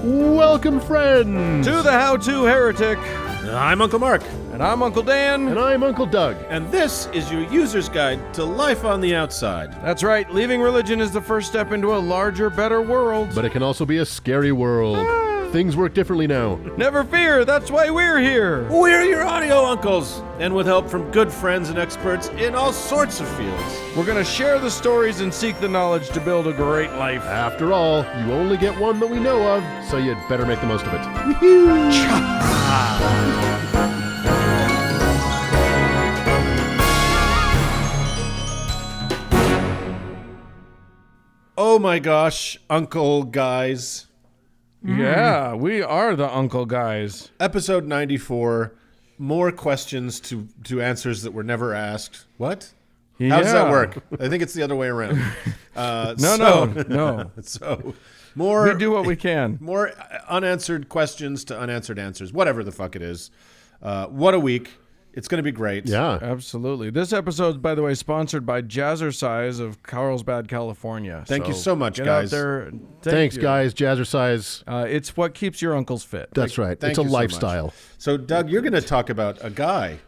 Welcome, friends! To the How-To Heretic. I'm Uncle Mark. And I'm Uncle Dan. And I'm Uncle Doug. And this is your user's guide to life on the outside. That's right. Leaving religion is the first step into a larger, better world. But it can also be a scary world. Things work differently now. Never fear. That's why we're here. We're your audio uncles. And with help from good friends and experts in all sorts of fields. We're going to share the stories and seek the knowledge to build a great life. After all, you only get one that we know of, so you'd better make the most of it. Oh my gosh, Uncle guys. Yeah, we are the Uncle guys. Episode 94, more questions to answers that were never asked. What? Yeah. How does that work? I think it's the other way around. No. So, more... We do what we can. More unanswered questions to unanswered answers. Whatever the fuck it is. What a week. It's going to be great. Yeah. Absolutely. This episode, by the way, sponsored by Jazzercise of Carlsbad, California. Thank you so much, get guys. Out there. Thanks, you. guys. Jazzercise. It's what keeps your uncles fit. That's right. Thank It's a you so lifestyle. much. So, Doug, you're going to talk about a guy.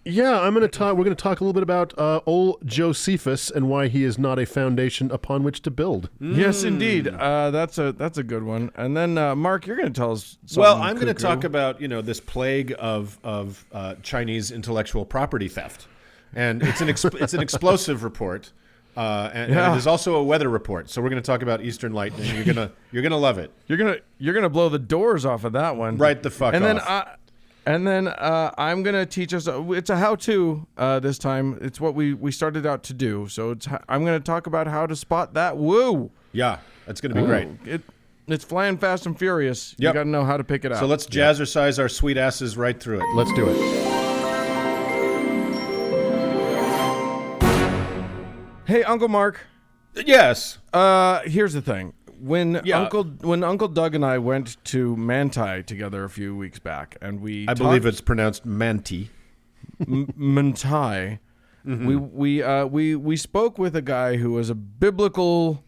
Yeah, we're going to talk a little bit about old Josephus and why he is not a foundation upon which to build. Yes, indeed. That's a good one. And then, Mark, you're going to tell us something. Well, I'm going to talk about, this plague of Chinese intellectual property theft. And it's an explosive report. And it is also a weather report. So we're going to talk about Eastern Lightning. You're going to love it. You're gonna blow the doors off of that one. Right the fuck off. And then I'm going to teach us, it's a how-to this time. It's what we started out to do. So I'm going to talk about how to spot that woo. Yeah, that's going to be great. It's flying fast and furious. Yep. You got to know how to pick it out. So let's jazzercise our sweet asses right through it. Let's do it. Hey, Uncle Mark. Yes. Here's the thing. When Uncle Doug and I went to Manti together a few weeks back, and I believe it's pronounced Manti. Manti. Mm-hmm. We spoke with a guy who was a biblical.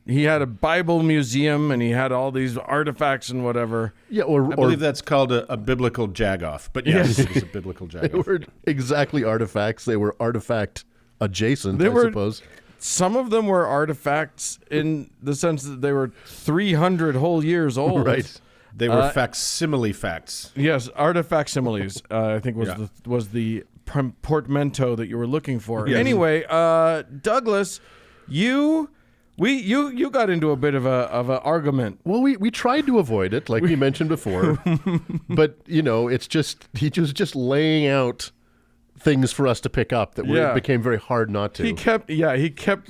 He had a Bible museum, and he had all these artifacts and whatever. Yeah, I believe that's called a biblical jagoff. But yes, it is a biblical jagoff. They were exactly artifacts. They were artifact adjacent, I suppose. Some of them were artifacts in the sense that they were 300 whole years old. Right. They were facsimile facts. Yes, artifact-similes, I think was the portmanteau that you were looking for. Yes. Anyway, Douglas, you got into a bit of a argument. Well, we tried to avoid it, like we mentioned before. But, it's just, he was just laying out things for us to pick up that it became very hard not to. He kept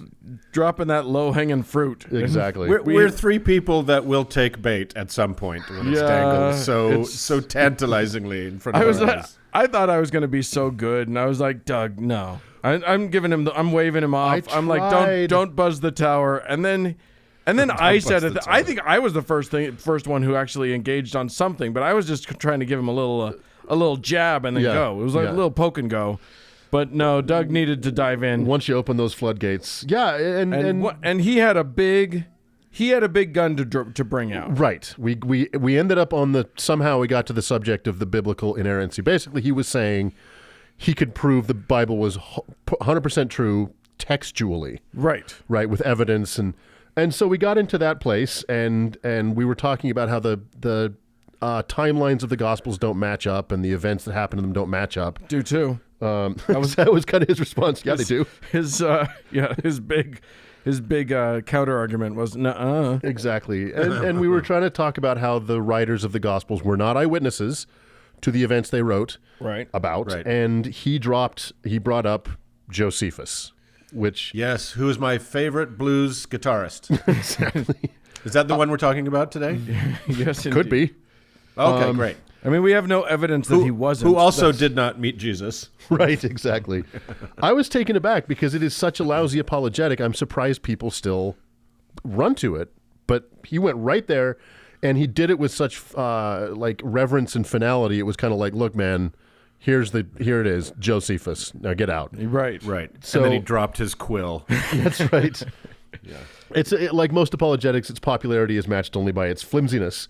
dropping that low-hanging fruit. Exactly. We're three people that will take bait at some point when it's dangled so tantalizingly in front of our eyes. I thought I was going to be so good, and I was like, Doug, no. I'm giving him. I'm waving him off. I'm like, don't buzz the tower. And then I said it. I think I was the first one who actually engaged on something, but I was just trying to give him a little jab and then go. It was like a little poke and go. But no, Doug needed to dive in. Once you open those floodgates. Yeah, and he had a big gun to bring out. Right. We ended up somehow we got to the subject of the biblical inerrancy. Basically, he was saying he could prove the Bible was 100% true textually. Right. Right, with evidence and so we got into that place and we were talking about how the timelines of the Gospels don't match up, and the events that happen to them don't match up. Do too. That was kind of his response. Yeah, they do. His big counter argument was nuh-uh. Exactly, and we were trying to talk about how the writers of the Gospels were not eyewitnesses to the events they wrote about, and he brought up Josephus, which who is my favorite blues guitarist. Exactly. Is that the one we're talking about today? Yes, could be. Okay, great. I mean, we have no evidence that he wasn't. Who also did not meet Jesus. Right, exactly. I was taken aback because it is such a lousy apologetic. I'm surprised people still run to it. But he went right there, and he did it with such reverence and finality. It was kind of like, look, man, here it is, Josephus. Now get out. Right. So, and then he dropped his quill. That's right. It's like most apologetics, its popularity is matched only by its flimsiness.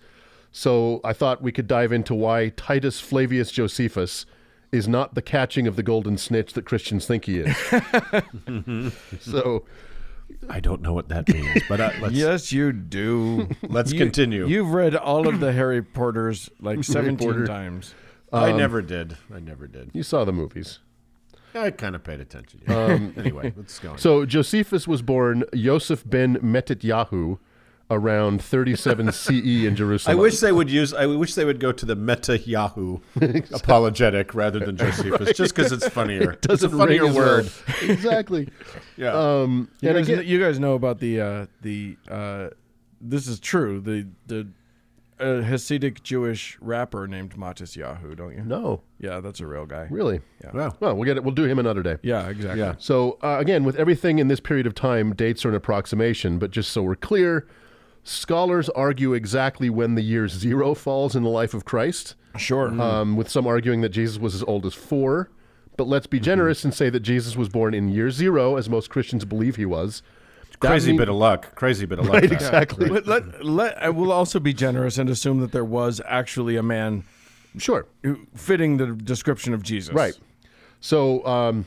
So I thought we could dive into why Titus Flavius Josephus is not the catching of the golden snitch that Christians think he is. So I don't know what that means, but let's, yes, you do. Let's continue. You've read all of the Harry Potters like 17 times. I never did. You saw the movies. I kind of paid attention. Anyway, let's go. So Josephus was born Yosef ben Metityahu around 37 CE in Jerusalem. I wish they would go to the Meta Yahoo apologetic rather than Josephus, just because it's funnier. It's a funnier word. Well. Exactly. Yeah. You guys know about the this is true, the Hasidic Jewish rapper named Matisyahu, don't you? No. Yeah, that's a real guy. Really? Yeah. Wow. Well, we'll do him another day. Yeah, exactly. Yeah. So again, with everything in this period of time, dates are an approximation, but just so we're clear, scholars argue exactly when the year 0 falls in the life of Christ. Sure. With some arguing that Jesus was as old as 4. But let's be generous and say that Jesus was born in year 0, as most Christians believe he was. Crazy bit of luck. Right, exactly. But I will also be generous and assume that there was actually a man Sure. fitting the description of Jesus. Right. So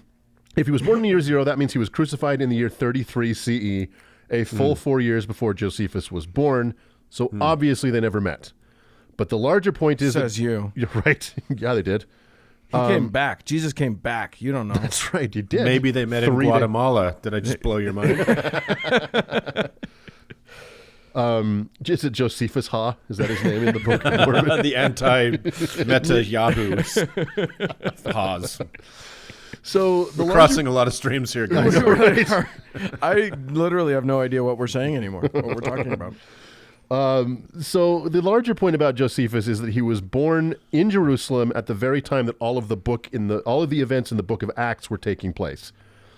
if he was born in the year 0, that means he was crucified in the year 33 CE, a full 4 years before Josephus was born. So obviously they never met. But the larger point is... Says you. You're right. Yeah, they did. He came back. Jesus came back. You don't know. That's right. You did. Maybe they met in 3 days. Guatemala. Did I just blow your mind? Is it Josephus Ha? Is that his name in the book? of Mormon? The anti-Meta Yahoos. Haas. So We're crossing a lot of streams here, guys. I literally have no idea what we're saying anymore, what we're talking about. So the larger point about Josephus is that he was born in Jerusalem at the very time that all of the events in the book of Acts were taking place.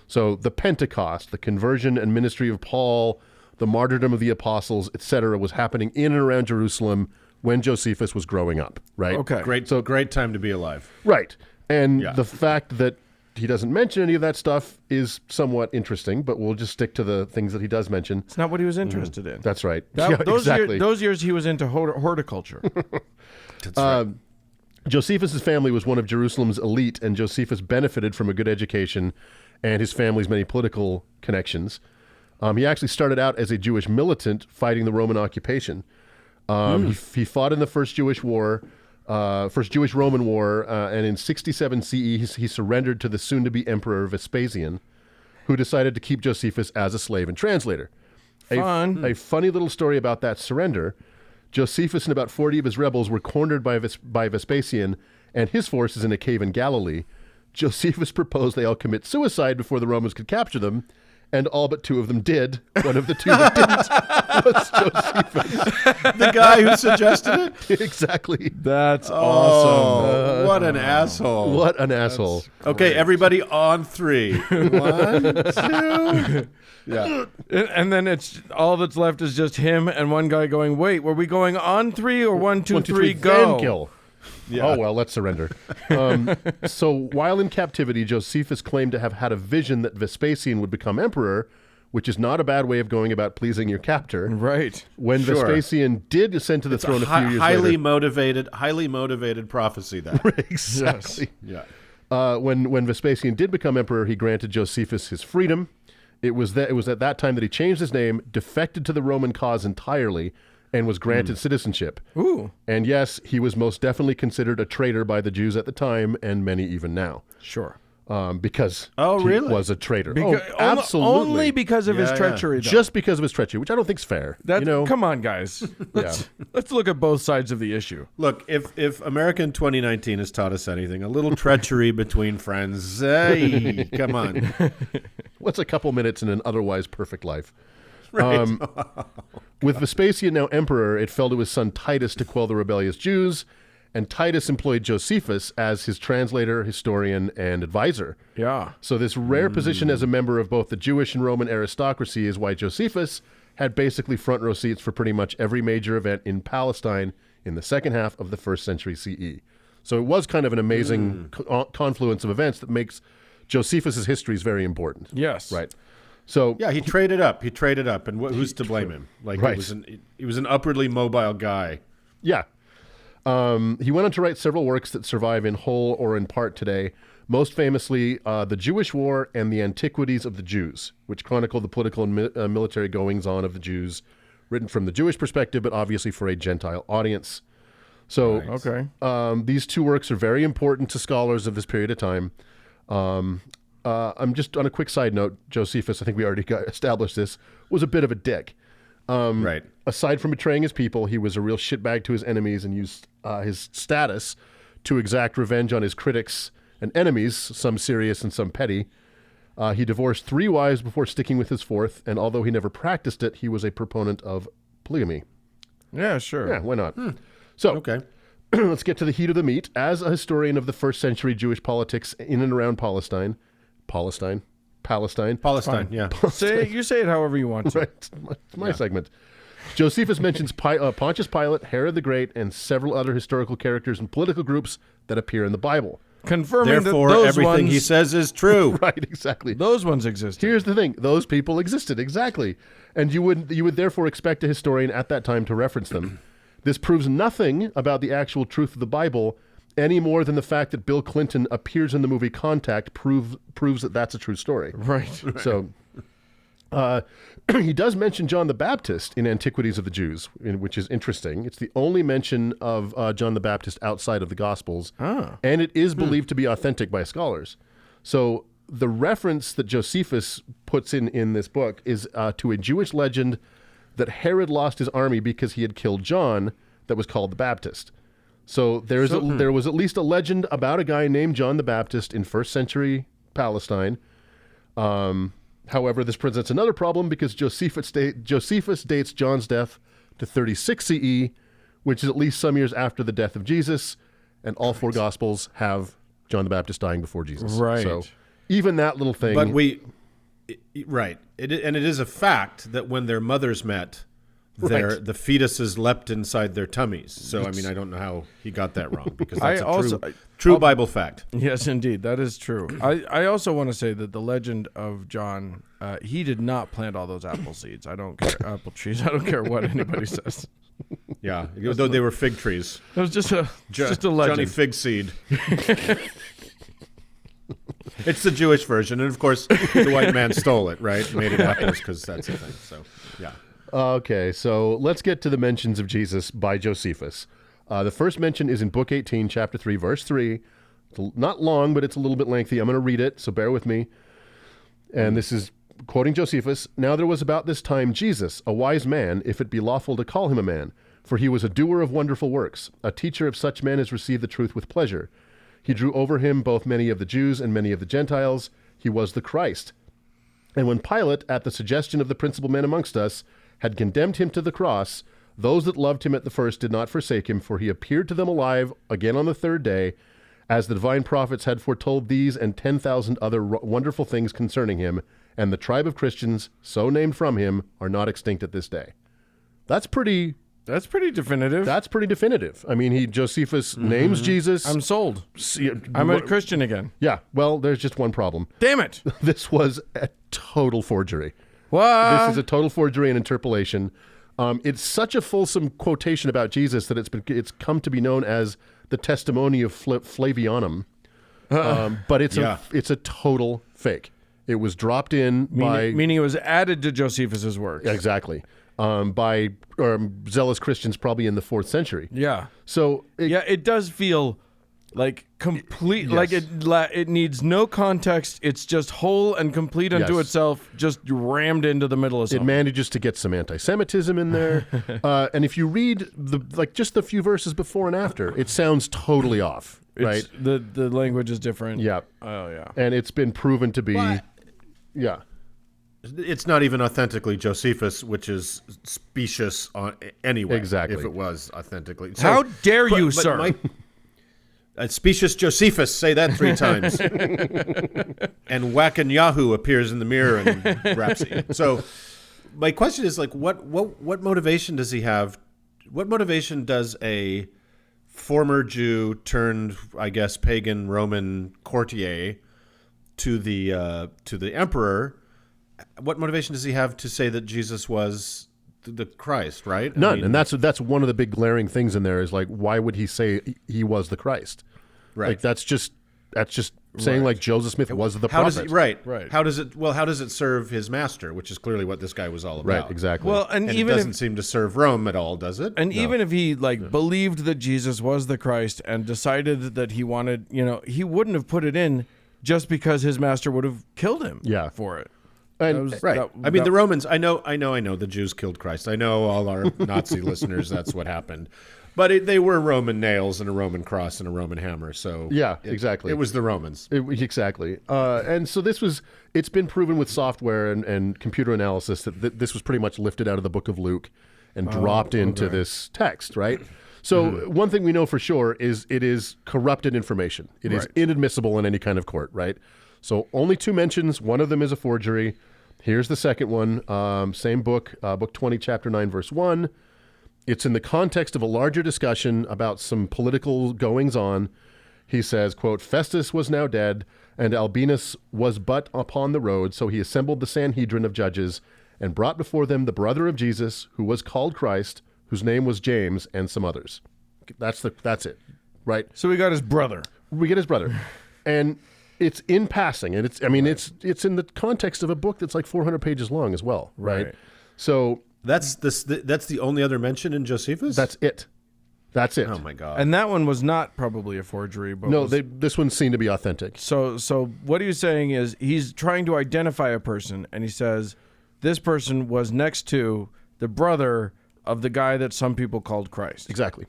So the Pentecost, the conversion and ministry of Paul, the martyrdom of the apostles, etc., was happening in and around Jerusalem when Josephus was growing up. Right. Okay. Great time to be alive. Right. And the fact that he doesn't mention any of that stuff is somewhat interesting, but we'll just stick to the things that he does mention. It's not what he was interested in. That's right. Exactly. Those years he was into horticulture. That's right. Josephus' family was one of Jerusalem's elite, and Josephus benefited from a good education and his family's many political connections. He actually started out as a Jewish militant fighting the Roman occupation. He fought in the First Jewish-Roman War, and in 67 CE, he surrendered to the soon-to-be Emperor Vespasian, who decided to keep Josephus as a slave and translator. A funny little story about that surrender. Josephus and about 40 of his rebels were cornered by Vespasian and his forces in a cave in Galilee. Josephus proposed they all commit suicide before the Romans could capture them, and all but 2 of them did. One of the 2 that didn't was Josephus. The guy who suggested it? Exactly. That's awesome. What an asshole. What an asshole. Okay, everybody on 3. 1, 2. Yeah. And then it's all that's left is just him and one guy going, wait, were we going on 3 or 1, 2, 3, go? Then kill. Yeah. Oh, well, let's surrender. So while in captivity, Josephus claimed to have had a vision that Vespasian would become emperor, which is not a bad way of going about pleasing your captor. Right. When Vespasian did ascend to the throne a few years later. Highly motivated prophecy, that. Exactly. Yes. Yeah. When Vespasian did become emperor, he granted Josephus his freedom. It was at that time that he changed his name, defected to the Roman cause entirely, and was granted citizenship. Ooh. And yes, he was most definitely considered a traitor by the Jews at the time, and many even now. Sure. Because he was a traitor. Absolutely. Only because of his treachery, though. Just because of his treachery, which I don't think is fair. Come on, guys. Let's look at both sides of the issue. Look, if American 2019 has taught us anything, a little treachery between friends. Hey, come on. What's a couple minutes in an otherwise perfect life? Right. With Vespasian now emperor, it fell to his son Titus to quell the rebellious Jews, and Titus employed Josephus as his translator, historian, and advisor. Yeah. So this rare position as a member of both the Jewish and Roman aristocracy is why Josephus had basically front row seats for pretty much every major event in Palestine in the second half of the 1st century CE. So it was kind of an amazing confluence of events that makes Josephus' histories very important. Yes. Right. So yeah, he traded up. And who's to blame him? Like Right. he was an upwardly mobile guy. Yeah. He went on to write several works that survive in whole or in part today, most famously The Jewish War and The Antiquities of the Jews, which chronicle the political and military goings-on of the Jews, written from the Jewish perspective, but obviously for a Gentile audience. So Okay. these two works are very important to scholars of this period of time. I'm just on a quick side note, Josephus, I think we already established this, was a bit of a dick. Right. Aside from betraying his people, he was a real shitbag to his enemies and used his status to exact revenge on his critics and enemies, some serious and some petty. He divorced 3 wives before sticking with his 4th, and although he never practiced it, he was a proponent of polygamy. Yeah, sure. Yeah, why not? So, Okay. let's get to the heat of the meat. As a historian of the first century Jewish politics in and around Palestine, Yeah. You say it however you want to. right, it's my segment. Josephus mentions Pontius Pilate, Herod the Great, and several other historical characters and political groups that appear in the Bible. Confirming Therefore, that those everything ones, he says is true. Right, exactly. those ones exist. Here's the thing: those people existed, exactly, and you would therefore expect a historian at that time to reference them. This proves nothing about the actual truth of the Bible, any more than the fact that Bill Clinton appears in the movie Contact proves that that's a true story. Right. So, he does mention John the Baptist in Antiquities of the Jews, which is interesting. It's the only mention of John the Baptist outside of the Gospels, and it is believed to be authentic by scholars. So the reference that Josephus puts in this book is to a Jewish legend that Herod lost his army because he had killed John that was called the Baptist. So there was at least a legend about a guy named John the Baptist in first century Palestine. However, this presents another problem because Josephus dates John's death to 36 CE, which is at least some years after the death of Jesus, and all 4 Gospels have John the Baptist dying before Jesus. Right. So even that little thing. But right. And it is a fact that when their mothers met, Right. the fetuses leapt inside their tummies. So, I mean, I don't know how he got that wrong because that's true Bible fact. Yes, indeed. That is true. I also want to say that the legend of John, he did not plant all those apple seeds. I don't care. Apple trees. I don't care what anybody says. Yeah, though they were fig trees. It was just a legend. Johnny Fig Seed. It's the Jewish version. And, of course, the white man stole it, right? Made it apples because that's the thing. So, yeah. Okay, so let's get to the mentions of Jesus by Josephus. The first mention is in Book 18, Chapter 3, Verse 3. It's not long, but it's a little bit lengthy. I'm going to read it, so bear with me. And this is quoting Josephus. Now there was about this time Jesus, a wise man, if it be lawful to call him a man, for he was a doer of wonderful works. A teacher of such men as received the truth with pleasure. He drew over him both many of the Jews and many of the Gentiles. He was the Christ. And when Pilate, at the suggestion of the principal men amongst us, had condemned him to the cross, those that loved him at the first did not forsake him, for he appeared to them alive again on the 3rd day, as the divine prophets had foretold these and 10,000 other wonderful things concerning him, and the tribe of Christians, so named from him, are not extinct at this day. That's pretty definitive. That's pretty definitive. I mean, Josephus names Jesus. I'm sold. I'm a Christian again. Yeah, well, there's just one problem. Damn it. This was a total forgery. What? This is a total forgery and interpolation. It's such a fulsome quotation about Jesus that it's come to be known as the testimony of Flavianum. But it's a total fake. It was dropped in meaning it was added to Josephus's work. Exactly. By zealous Christians probably in the 4th century. Yeah. So it does feel like complete, yes. like it needs no context. It's just whole and complete unto Yes. itself, just rammed into the middle of it something. manages to get some anti-Semitism in there. And if you read just the few verses before and after, it sounds totally off, right? The language is different. Yeah. Oh, yeah. And it's been proven to be, yeah. It's not even authentically Josephus, which is specious anyway. Exactly. If it was authentically. How dare you, sir? Specious Josephus, say that 3 times. And Whackin' Yahoo appears in the mirror and raps at you. So my question is, like, what motivation does he have? What motivation does a former Jew turned, I guess, pagan Roman courtier to the emperor what motivation does he have to say that Jesus was the Christ, right? None. I mean, and that's one of the big glaring things in there is like, why would he say he was the Christ? Right. Like that's just saying like Joseph Smith was the how prophet. Does it, right. How does it serve his master, which is clearly what this guy was all about. Right, exactly. Well, and even it doesn't seem to serve Rome at all, does it? And even if he believed that Jesus was the Christ and decided that he wanted, he wouldn't have put it in just because his master would have killed him for it. And the Romans, I know the Jews killed Christ. I know all our Nazi listeners, that's what happened. But they were Roman nails and a Roman cross and a Roman hammer. So exactly. It was the Romans. Exactly. And so it's been proven with software and computer analysis that this was pretty much lifted out of the book of Luke and dropped into this text, right? So one thing we know for sure is it is corrupted information. It is inadmissible in any kind of court, right? So only 2 mentions. One of them is a forgery. Here's the second one. Same book, book 20, chapter 9, verse 1. It's in the context of a larger discussion about some political goings-on. He says, quote, Festus was now dead, and Albinus was but upon the road, so he assembled the Sanhedrin of judges and brought before them the brother of Jesus, who was called Christ, whose name was James, and some others. That's it, right? So we got his brother. We get his brother. And it's in passing, and it's in the context of a book that's like 400 pages long as well, right? So that's the only other mention in Josephus? That's it. Oh my God! And that one was not probably a forgery, but no, this one seemed to be authentic. So what he's saying is he's trying to identify a person, and he says this person was next to the brother of the guy that some people called Christ. Exactly.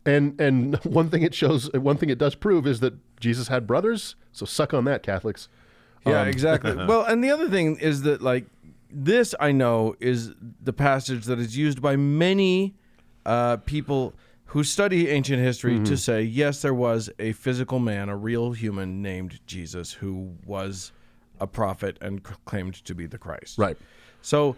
And one thing it does prove is that Jesus had brothers. So suck on that, Catholics. Yeah, exactly. Well, and the other thing is that like this, I know, is the passage that is used by many people who study ancient history to say, yes, there was a physical man, a real human named Jesus who was a prophet and claimed to be the Christ. Right. So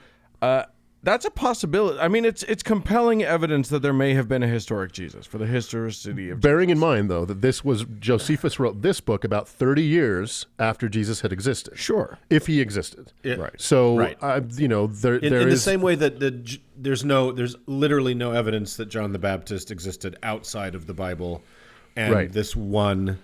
that's a possibility. I mean, it's compelling evidence that there may have been a historic Jesus for the historicity of Bearing in mind, though, that Josephus wrote this book about 30 years after Jesus had existed. Sure. If he existed. Right. So, in the same way that there's literally no evidence that John the Baptist existed outside of the Bible and this one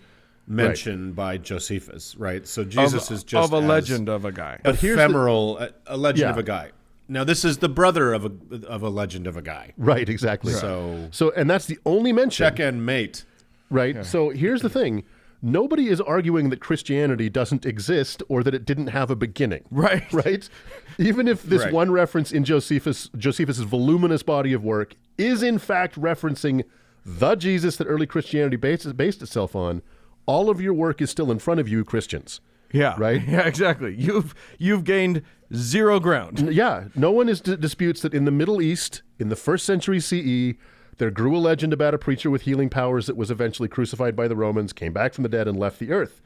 mention by Josephus, right? So Jesus is just a legend of a guy. Ephemeral, a legend of a guy. Now, this is the brother of a legend of a guy. Right, exactly. So and that's the only mention. Check and mate. Right. Yeah. So here's the thing. Nobody is arguing that Christianity doesn't exist or that it didn't have a beginning. Right. Right? Even if this one reference in Josephus's voluminous body of work is in fact referencing the Jesus that early Christianity based itself on, all of your work is still in front of you, Christians. Yeah. Right? Yeah, exactly. You've gained zero ground. Yeah. No one disputes that in the Middle East, in the 1st century CE, there grew a legend about a preacher with healing powers that was eventually crucified by the Romans, came back from the dead, and left the earth.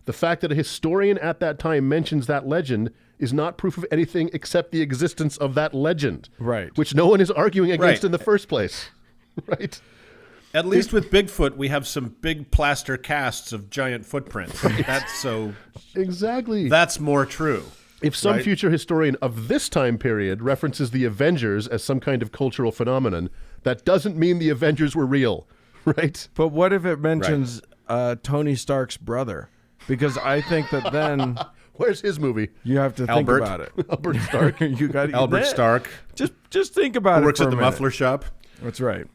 The fact that a historian at that time mentions that legend is not proof of anything except the existence of that legend. Right. Which no one is arguing against in the first place. Right? At least with Bigfoot, we have some big plaster casts of giant footprints. Exactly. That's more true. If some future historian of this time period references the Avengers as some kind of cultural phenomenon, that doesn't mean the Avengers were real, right? But what if it mentions Tony Stark's brother? Because I think that then... Where's his movie? You have to think about it. Albert Stark. You got Albert Stark. Just think about it. Works for at the muffler shop. That's right.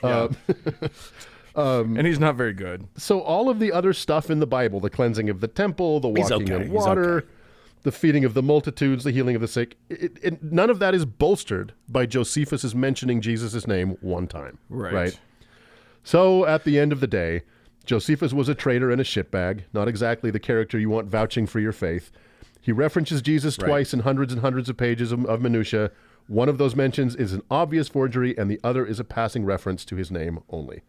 And he's not very good. So all of the other stuff in the Bible, the cleansing of the temple, the walking in water, the feeding of the multitudes, the healing of the sick, none of that is bolstered by Josephus' mentioning Jesus' name one time. Right. So at the end of the day, Josephus was a traitor and a shitbag, not exactly the character you want vouching for your faith. He references Jesus twice in hundreds and hundreds of pages of minutia. One of those mentions is an obvious forgery, and the other is a passing reference to his name only.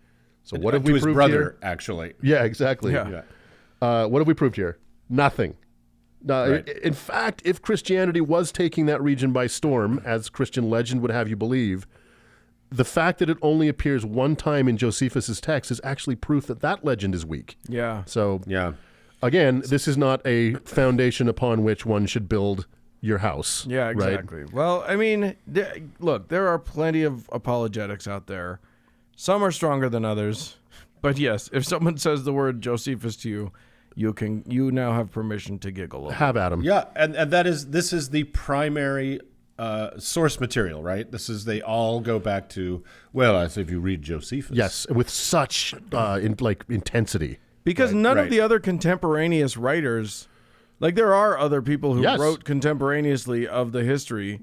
So what have we proved here? To his brother, here? Actually. Yeah, exactly. Yeah. What have we proved here? Nothing. In fact, if Christianity was taking that region by storm, as Christian legend would have you believe, the fact that it only appears one time in Josephus' text is actually proof that legend is weak. Yeah. So, Again, this is not a foundation upon which one should build your house. Yeah, exactly. Right? Well, I mean, look, there are plenty of apologetics out there. Some are stronger than others. But yes, if someone says the word Josephus to you, you now have permission to giggle. Have at him. Yeah, and this is the primary source material, right? They all go back to, if you read Josephus. Yes, with such intensity. Because none of the other contemporaneous writers, like there are other people who wrote contemporaneously of the history,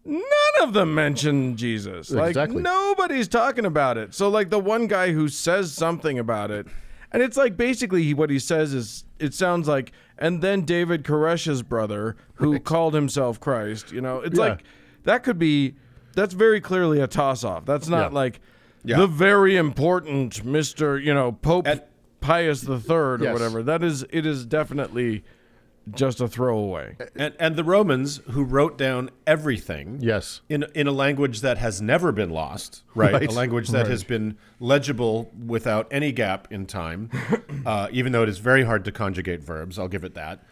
none of them mention Jesus. Like nobody's talking about it. So like the one guy who says something about it, and it's like basically what he says is, it sounds like, and then David Koresh's brother, who called himself Christ, it's like, that's very clearly a toss-off. That's not like the very important Mr., Pope Pius III or whatever. It is definitely just a throwaway. And the Romans, who wrote down everything in a language that has never been lost, right? A language that has been legible without any gap in time, even though it is very hard to conjugate verbs, I'll give it that.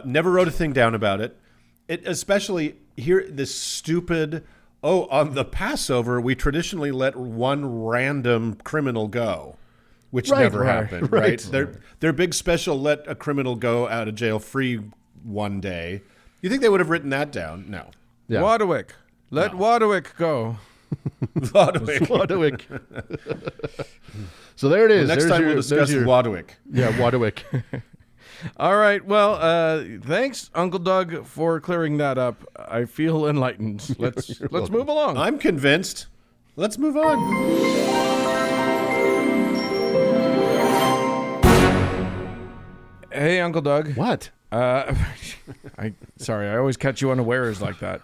Never wrote a thing down about it. Especially here, this stupid, on the Passover, we traditionally let one random criminal go. Which never happened, right? Their big special, let a criminal go out of jail free one day. You think they would have written that down? No. Yeah. Wadwick. Let Wadwick go. Wadwick. So there it is. Next time we'll discuss Wadwick. Yeah, Wadwick. All right. Well, thanks, Uncle Doug, for clearing that up. I feel enlightened. Let's move along. I'm convinced. Let's move on. Hey, Uncle Doug. What? Sorry, I always catch you unawares like that.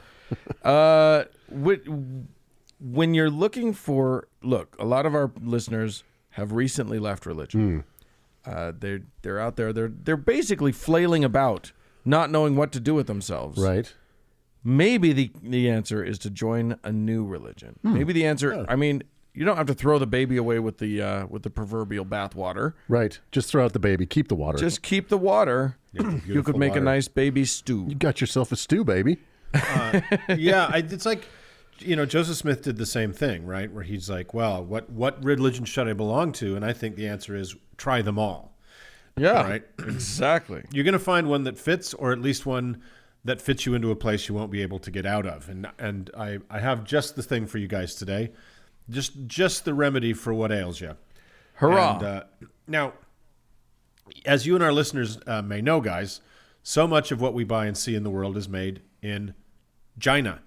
When you're looking for, a lot of our listeners have recently left religion. They're out there. They're basically flailing about, not knowing what to do with themselves. Right. Maybe the answer is to join a new religion. Maybe the answer. I mean, you don't have to throw the baby away with the proverbial bathwater. Right. Just throw out the baby. Keep the water. Just keep the water. You could make a nice baby stew. You got yourself a stew, baby. It's like, Joseph Smith did the same thing, right? Where he's like, well, what religion should I belong to? And I think the answer is try them all. Yeah, right. Exactly. You're going to find one that fits, or at least one that fits you into a place you won't be able to get out of. And I have just the thing for you guys today. Just the remedy for what ails you. Hurrah. And, now, as you and our listeners may know, guys, so much of what we buy and see in the world is made in China.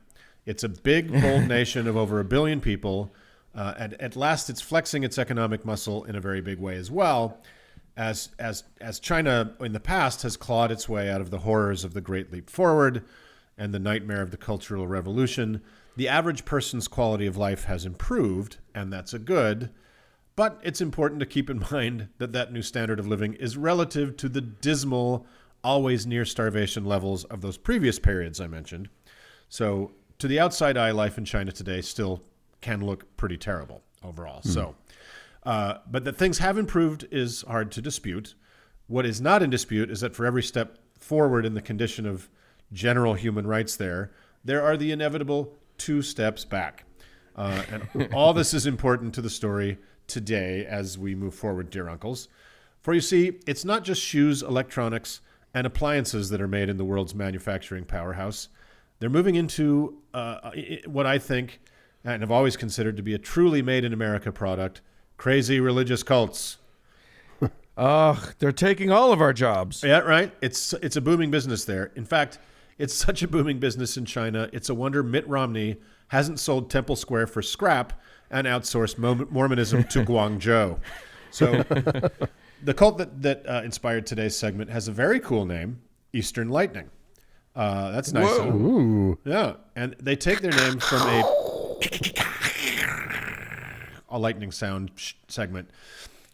It's a big, bold nation of over 1 billion people. And at last, it's flexing its economic muscle in a very big way as well, as China in the past has clawed its way out of the horrors of the Great Leap Forward and the nightmare of the Cultural Revolution. The average person's quality of life has improved, and that's a good. But it's important to keep in mind that new standard of living is relative to the dismal, always near starvation levels of those previous periods I mentioned. So to the outside eye, life in China today still can look pretty terrible overall. So, but that things have improved is hard to dispute. What is not in dispute is that for every step forward in the condition of general human rights there are the inevitable 2 steps back. And all this is important to the story today as we move forward, dear uncles. For you see, it's not just shoes, electronics, and appliances that are made in the world's manufacturing powerhouse. They're moving into what I think, and have always considered to be a truly made-in-America product, crazy religious cults. They're taking all of our jobs. Yeah, right? It's a booming business there. In fact, it's such a booming business in China, it's a wonder Mitt Romney hasn't sold Temple Square for scrap and outsourced Mormonism to Guangzhou. So the cult that inspired today's segment has a very cool name, Eastern Lightning. That's nice. Ooh. Yeah, and they take their name from a lightning sound segment.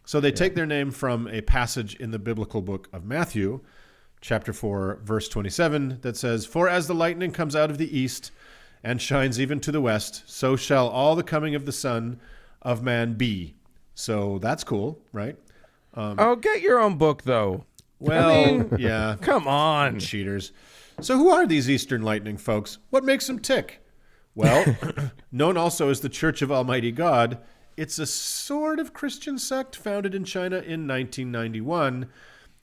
So they take their name from a passage in the biblical book of Matthew, chapter 4, verse 27, that says, "For as the lightning comes out of the east and shines even to the west, so shall all the coming of the Son of Man be." So that's cool, right? Get your own book, though. Well, yeah. Come on. Cheaters. So who are these Eastern Lightning folks? What makes them tick? Well, known also as the Church of Almighty God, it's a sort of Christian sect founded in China in 1991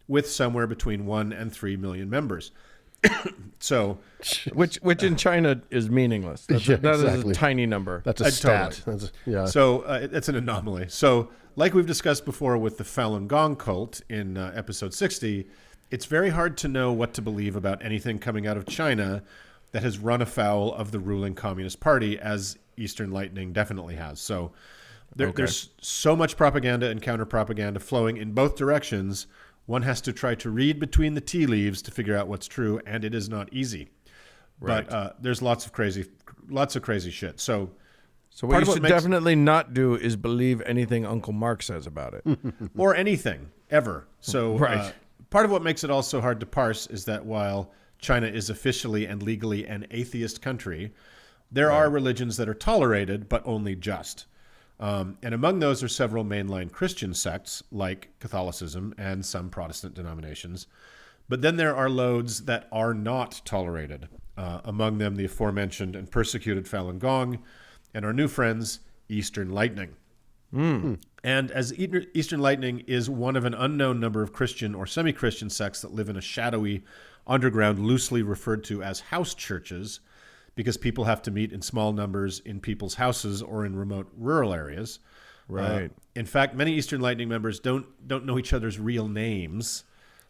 with somewhere between 1 and 3 million members. So, which in China is meaningless. That is a tiny number. That's a stat. Totally. So it's an anomaly. So like we've discussed before with the Falun Gong cult in episode 60, it's very hard to know what to believe about anything coming out of China that has run afoul of the ruling Communist Party, as Eastern Lightning definitely has. So there's so much propaganda and counter-propaganda flowing in both directions. One has to try to read between the tea leaves to figure out what's true, and it is not easy. Right. But there's lots of crazy shit. So what you should definitely not do is believe anything Uncle Mark says about it. Or anything, ever. So part of what makes it also hard to parse is that while China is officially and legally an atheist country, there are religions that are tolerated, but only just. And among those are several mainline Christian sects, like Catholicism and some Protestant denominations. But then there are loads that are not tolerated. Among them, the aforementioned and persecuted Falun Gong, and our new friends, Eastern Lightning. And as Eastern Lightning is one of an unknown number of Christian or semi-Christian sects that live in a shadowy underground, loosely referred to as house churches, because people have to meet in small numbers in people's houses or in remote rural areas. Right. In fact, many Eastern Lightning members don't know each other's real names,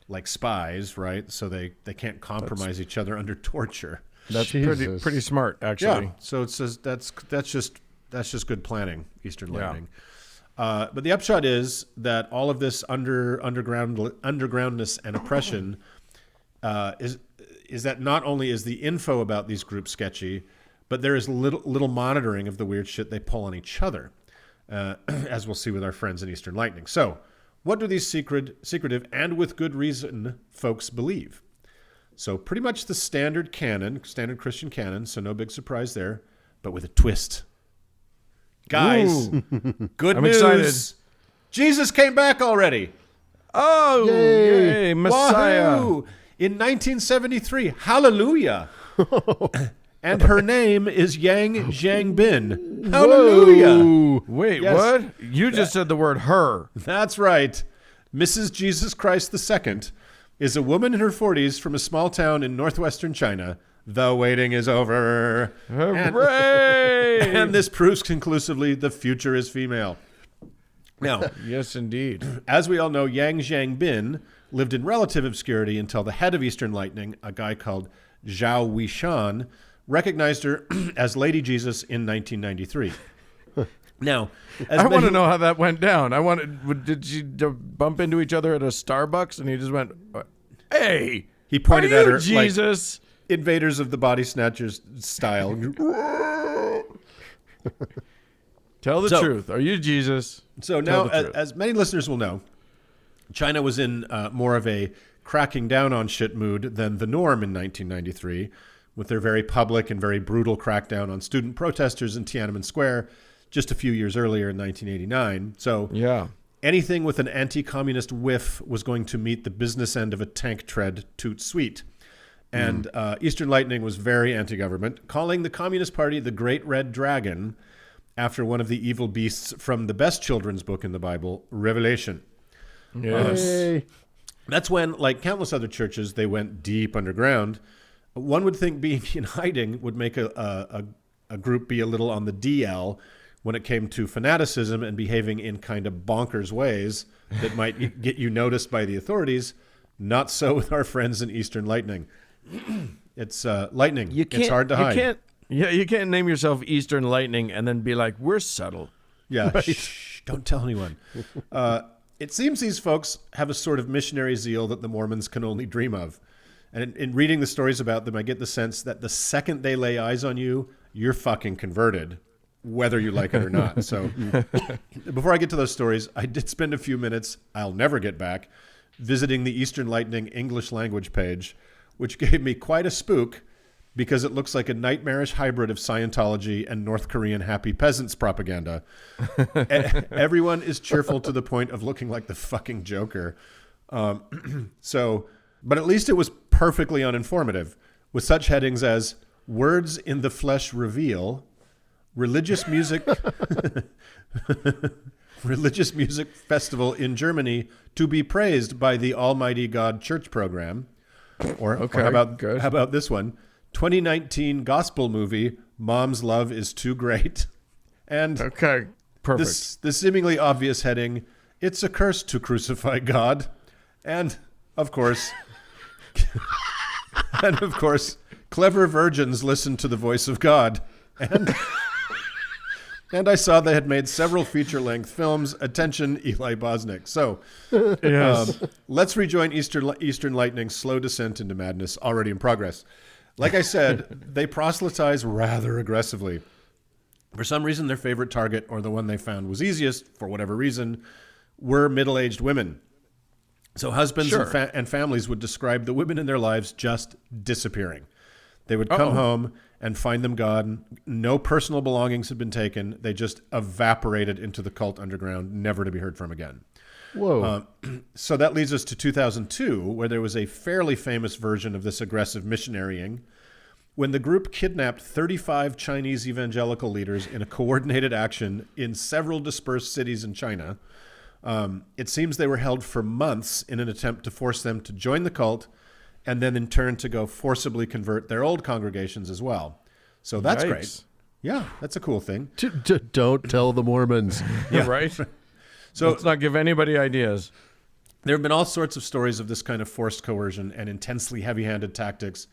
like spies, right? So they can't compromise each other under torture. That's pretty smart, actually. Yeah. So it says that's just good planning, Eastern Lightning. But the upshot is that all of this undergroundness and oppression is that not only is the info about these groups sketchy, but there is little monitoring of the weird shit they pull on each other, as we'll see with our friends in Eastern Lightning. So what do these secretive and with good reason folks believe? So pretty much the standard Christian canon, so no big surprise there, but with a twist. Guys, good news. Excited. Jesus came back already. Oh, yay, Messiah. Wahoo! In 1973, hallelujah. And her name is Yang Zhangbin. Hallelujah. Whoa. Wait, what? You just said the word her. That's right. Mrs. Jesus Christ II is a woman in her 40s from a small town in northwestern China. The waiting is over. Hooray! And this proves conclusively the future is female. Now, yes, indeed. As we all know, Yang Zhangbin lived in relative obscurity until the head of Eastern Lightning, a guy called Zhao Weishan, recognized her as Lady Jesus in 1993. Now, I want to know how that went down. Did you bump into each other at a Starbucks and he just went, "Hey, he pointed at her Jesus." Like Invaders of the Body Snatchers style. Tell the truth. Are you Jesus? So now, as many listeners will know, China was in more of a cracking down on shit mood than the norm in 1993, with their very public and very brutal crackdown on student protesters in Tiananmen Square just a few years earlier in 1989. So anything with an anti-communist whiff was going to meet the business end of a tank tread toot sweet. And Eastern Lightning was very anti-government, calling the Communist Party the Great Red Dragon after one of the evil beasts from the best children's book in the Bible, Revelation. Yes. That's when, like countless other churches, they went deep underground. One would think being in hiding would make a group be a little on the DL when it came to fanaticism and behaving in kind of bonkers ways that might get you noticed by the authorities. Not so with our friends in Eastern Lightning. It's lightning. It's hard to hide. You can't name yourself Eastern Lightning and then be like, we're subtle. Yeah, right. Shh, don't tell anyone. It seems these folks have a sort of missionary zeal that the Mormons can only dream of. And in reading the stories about them, I get the sense that the second they lay eyes on you, you're fucking converted, whether you like it or not. So before I get to those stories, I did spend a few minutes, I'll never get back, visiting the Eastern Lightning English language page, which gave me quite a spook because it looks like a nightmarish hybrid of Scientology and North Korean happy peasants propaganda. Everyone is cheerful to the point of looking like the fucking Joker. But at least it was perfectly uninformative, with such headings as "Words in the Flesh Reveal," "Religious Music." Religious music festival in Germany to be praised by the Almighty God Church program. Or how about this one? 2019 gospel movie, Mom's Love is Too Great. And perfect. The seemingly obvious heading, It's a Curse to Crucify God. And of course, clever virgins listen to the voice of God. And I saw they had made several feature-length films. Attention, Eli Bosnick. So, let's rejoin Eastern Lightning's slow descent into madness, already in progress. Like I said, they proselytize rather aggressively. For some reason, their favorite target, or the one they found was easiest, for whatever reason, were middle-aged women. So husbands and families would describe the women in their lives just disappearing. They would come home and find them gone. No personal belongings had been taken. They just evaporated into the cult underground, never to be heard from again. Whoa. So that leads us to 2002, where there was a fairly famous version of this aggressive missionarying, when the group kidnapped 35 Chinese evangelical leaders in a coordinated action in several dispersed cities in China. It seems they were held for months in an attempt to force them to join the cult, and then in turn to go forcibly convert their old congregations as well. So that's great. Yeah, that's a cool thing. Don't tell the Mormons. Yeah, right? So let's not give anybody ideas. There have been all sorts of stories of this kind of forced coercion and intensely heavy-handed tactics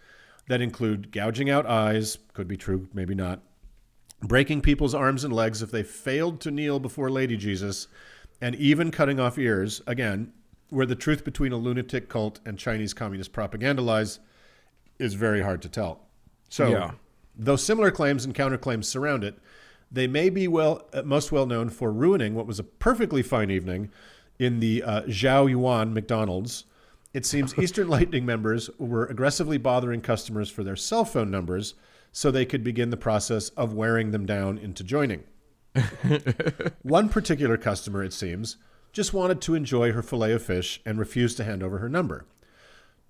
that include gouging out eyes, could be true, maybe not, breaking people's arms and legs if they failed to kneel before Lady Jesus, and even cutting off ears, again, where the truth between a lunatic cult and Chinese communist propaganda lies is very hard to tell. So, though similar claims and counterclaims surround it, they may be most well known for ruining what was a perfectly fine evening in the Zhao Yuan McDonald's. It seems Eastern Lightning members were aggressively bothering customers for their cell phone numbers so they could begin the process of wearing them down into joining. One particular customer, it seems, just wanted to enjoy her fillet of fish and refused to hand over her number.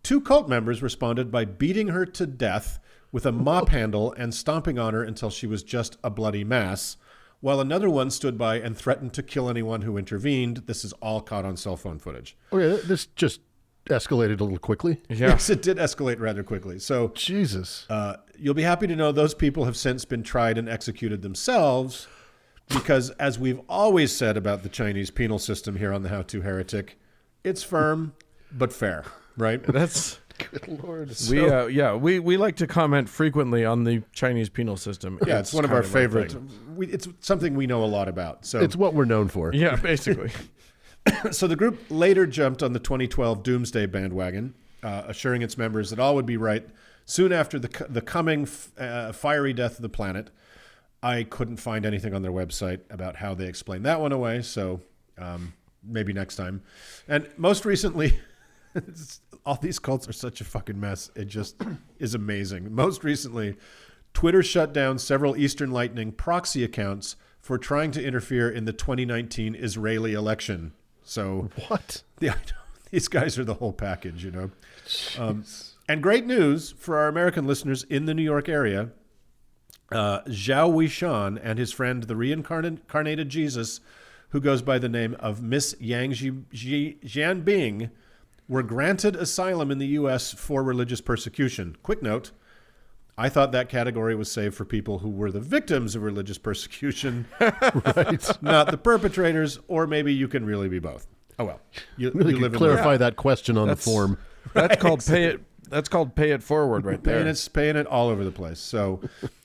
2 cult members responded by beating her to death with a mop handle and stomping on her until she was just a bloody mass, while another one stood by and threatened to kill anyone who intervened. This is all caught on cell phone footage. Okay, this just escalated a little quickly. Yeah. Yes, it did escalate rather quickly. So, Jesus. You'll be happy to know those people have since been tried and executed themselves, because as we've always said about the Chinese penal system here on the How To Heretic, it's firm but fair, right? That's good Lord. We like to comment frequently on the Chinese penal system. Yeah, it's one of our favorite. It's something we know a lot about. So it's what we're known for. Yeah, basically. So the group later jumped on the 2012 Doomsday bandwagon, assuring its members that all would be right soon after the coming fiery death of the planet. I couldn't find anything on their website about how they explained that one away, so maybe next time. And most recently, all these cults are such a fucking mess. It just is amazing. Most recently, Twitter shut down several Eastern Lightning proxy accounts for trying to interfere in the 2019 Israeli election. So what? Yeah, these guys are the whole package, you know. And great news for our American listeners in the New York area. Zhao Weishan and his friend, the reincarnated Jesus, who goes by the name of Miss Yang Jianbing, were granted asylum in the U.S. for religious persecution. Quick note, I thought that category was saved for people who were the victims of religious persecution, right? Not the perpetrators, or maybe you can really be both. Oh, well. You live clarify that question on the form. That's called pay it. That's called pay it forward right there. Paying it all over the place. So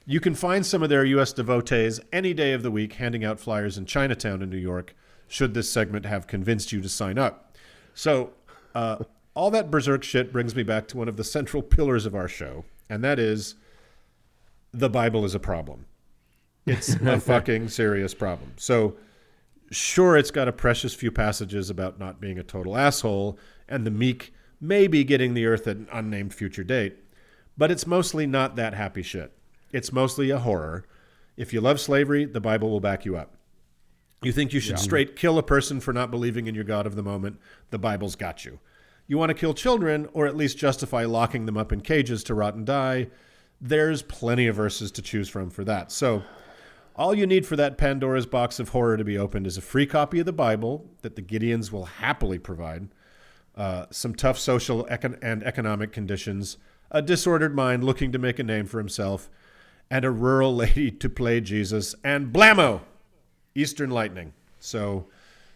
you can find some of their U.S. devotees any day of the week handing out flyers in Chinatown in New York, should this segment have convinced you to sign up. So all that berserk shit brings me back to one of the central pillars of our show, and that is the Bible is a problem. It's a fucking serious problem. So sure, it's got a precious few passages about not being a total asshole and the meek maybe getting the earth at an unnamed future date, but it's mostly not that happy shit. It's mostly a horror. If you love slavery, the Bible will back you up. You think you should straight kill a person for not believing in your God of the moment, the Bible's got you. You want to kill children, or at least justify locking them up in cages to rot and die, there's plenty of verses to choose from for that. So all you need for that Pandora's box of horror to be opened is a free copy of the Bible that the Gideons will happily provide, some tough social and economic conditions, a disordered mind looking to make a name for himself, and a rural lady to play Jesus, and blammo! Eastern Lightning. So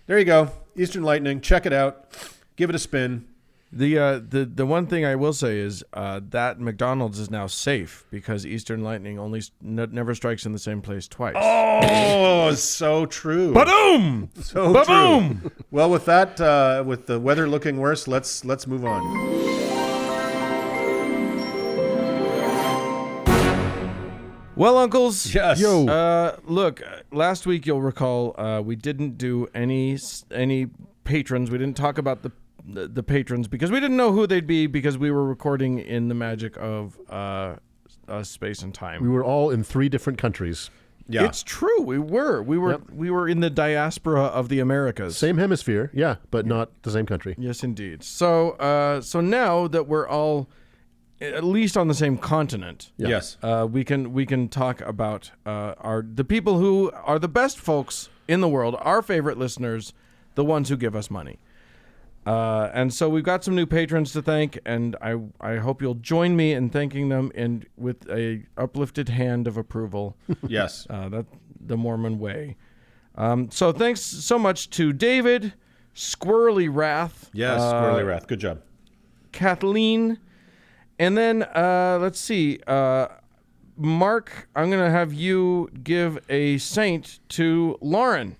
there you go. Eastern Lightning. Check it out. Give it a spin. The one thing I will say is that McDonald's is now safe because Eastern Lightning only never strikes in the same place twice. Oh, so true. Ba-doom! So Ba-boom! true. Well, with that, with the weather looking worse, let's move on. Well, uncles. Yes. Yo. Look, last week you'll recall we didn't do any patrons. We didn't talk about the patrons because we didn't know who they'd be because we were recording in the magic of space and time. We were all in 3 different countries. Yeah. It's true. We were in the diaspora of the Americas. Same hemisphere, yeah, but not the same country. Yes, indeed. So now that we're all at least on the same continent, Yes. we can talk about the people who are the best folks in the world, our favorite listeners, the ones who give us money. And so we've got some new patrons to thank, and I hope you'll join me in thanking them and with a uplifted hand of approval. Yes. That's the Mormon way. So thanks so much to David, Squirrely Wrath. Yes, Squirrely Wrath. Good job. Kathleen, and then let's see, Mark. I'm gonna have you give a saint to Lauren.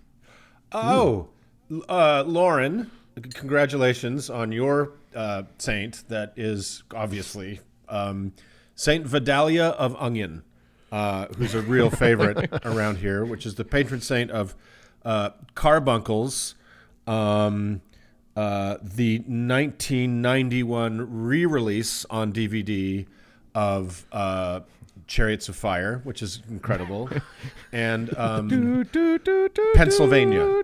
Oh, Lauren, congratulations on your saint. That is obviously Saint Vidalia of Onion, who's a real favorite around here, which is the patron saint of carbuncles. The 1991 re-release on DVD of Chariots of Fire, which is incredible, and Pennsylvania.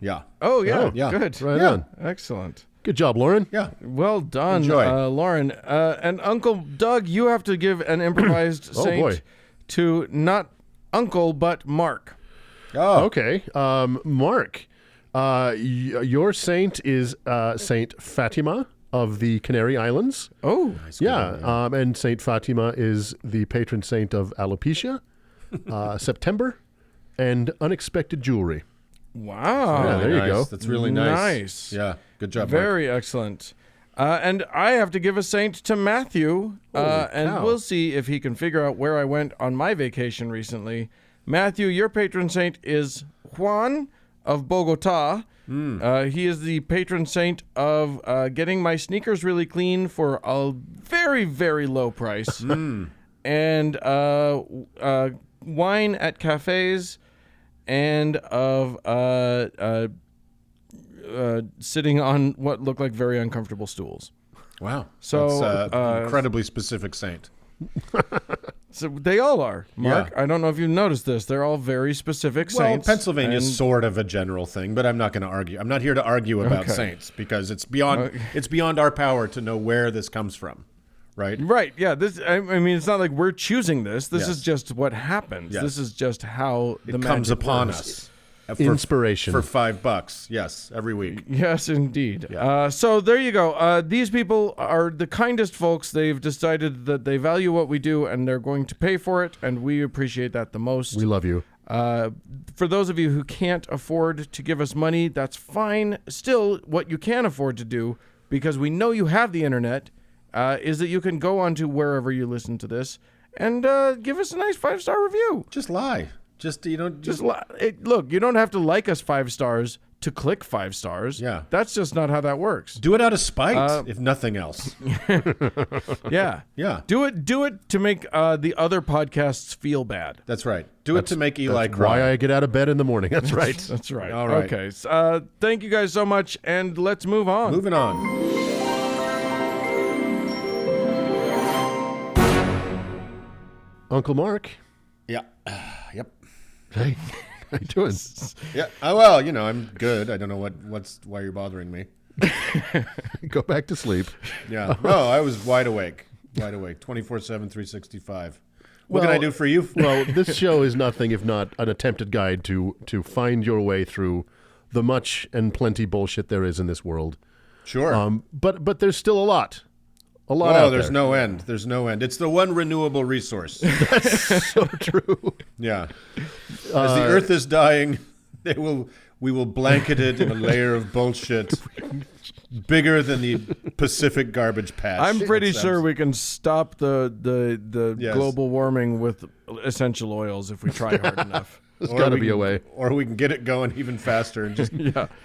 Yeah. Oh yeah, Oh, yeah. good, Right on. excellent. Good job, Lauren. Yeah. Well done, Enjoy. Lauren. And Uncle Doug, you have to give an improvised Oh, saint boy. to not Uncle but Mark. Oh. Okay, Mark, your saint is Saint Fatima of the Canary Islands. Oh, Yeah, and Saint Fatima is the patron saint of alopecia, September, and unexpected jewelry. wow. Yeah, there you go. That's really nice. Nice. Yeah. Good job, Mark. Very excellent. And I have to give a saint to Matthew, and cow. we'll see if he can figure out where I went on my vacation recently. Matthew, your patron saint is Juan of Bogota. He is the patron saint of getting my sneakers really clean for a very, very low price. And wine at cafes, and of sitting on what look like very uncomfortable stools. Wow. So, That's incredibly specific saint. So they all are, Mark. Yeah. I don't know if you've noticed this. They're all very specific Well, saints. Pennsylvania and- is sort of a general thing, but I'm not going to argue. I'm not here to argue about Okay. saints because it's beyond our power to know where this comes from, right? Right, yeah. I mean, it's not like we're choosing this. This Yes. is just what happens. Yes. This is just how the It comes magic upon works. us. Inspiration. For $5. Yes, every week. Yes, indeed. So there you go. These people are the kindest folks. They've decided that they value what we do, and they're going to pay for it, and we appreciate that the most. We love you. For those of you who can't afford to give us money, that's fine. Still, what you can afford to do, because we know you have the internet, is that you can go onto wherever you listen to this and give us a nice 5-star review. Just lie. Just Look, you don't have to like us 5 stars to click 5 stars. Yeah. That's just not how that works. do it out of spite, if nothing else. Yeah. Yeah. Do it to make the other podcasts feel bad. That's right. Do it to make Eli That's cry. why I get out of bed in the morning. That's right. That's right. All right. Okay. So, thank you guys so much, and let's move on. Moving on. Uncle Mark. Yeah. Yep. Hey. How you doing? Yeah. Oh, well, I'm good. I don't know why you're bothering me. Go back to sleep. Yeah. No, I was wide awake. 24/7, 365. What can I do for you? Well, this show is nothing if not an attempted guide to find your way through the much and plenty bullshit there is in this world. Sure. But there's still a lot. Oh, there's no end. There's no end. It's the one renewable resource. That's so true. Yeah. As the Earth is dying, we will blanket it in a layer of bullshit bigger than the Pacific garbage patch. I'm pretty sure we can stop the Yes. global warming with essential oils if we try hard enough. There's got to be a way. Or we can get it going even faster and just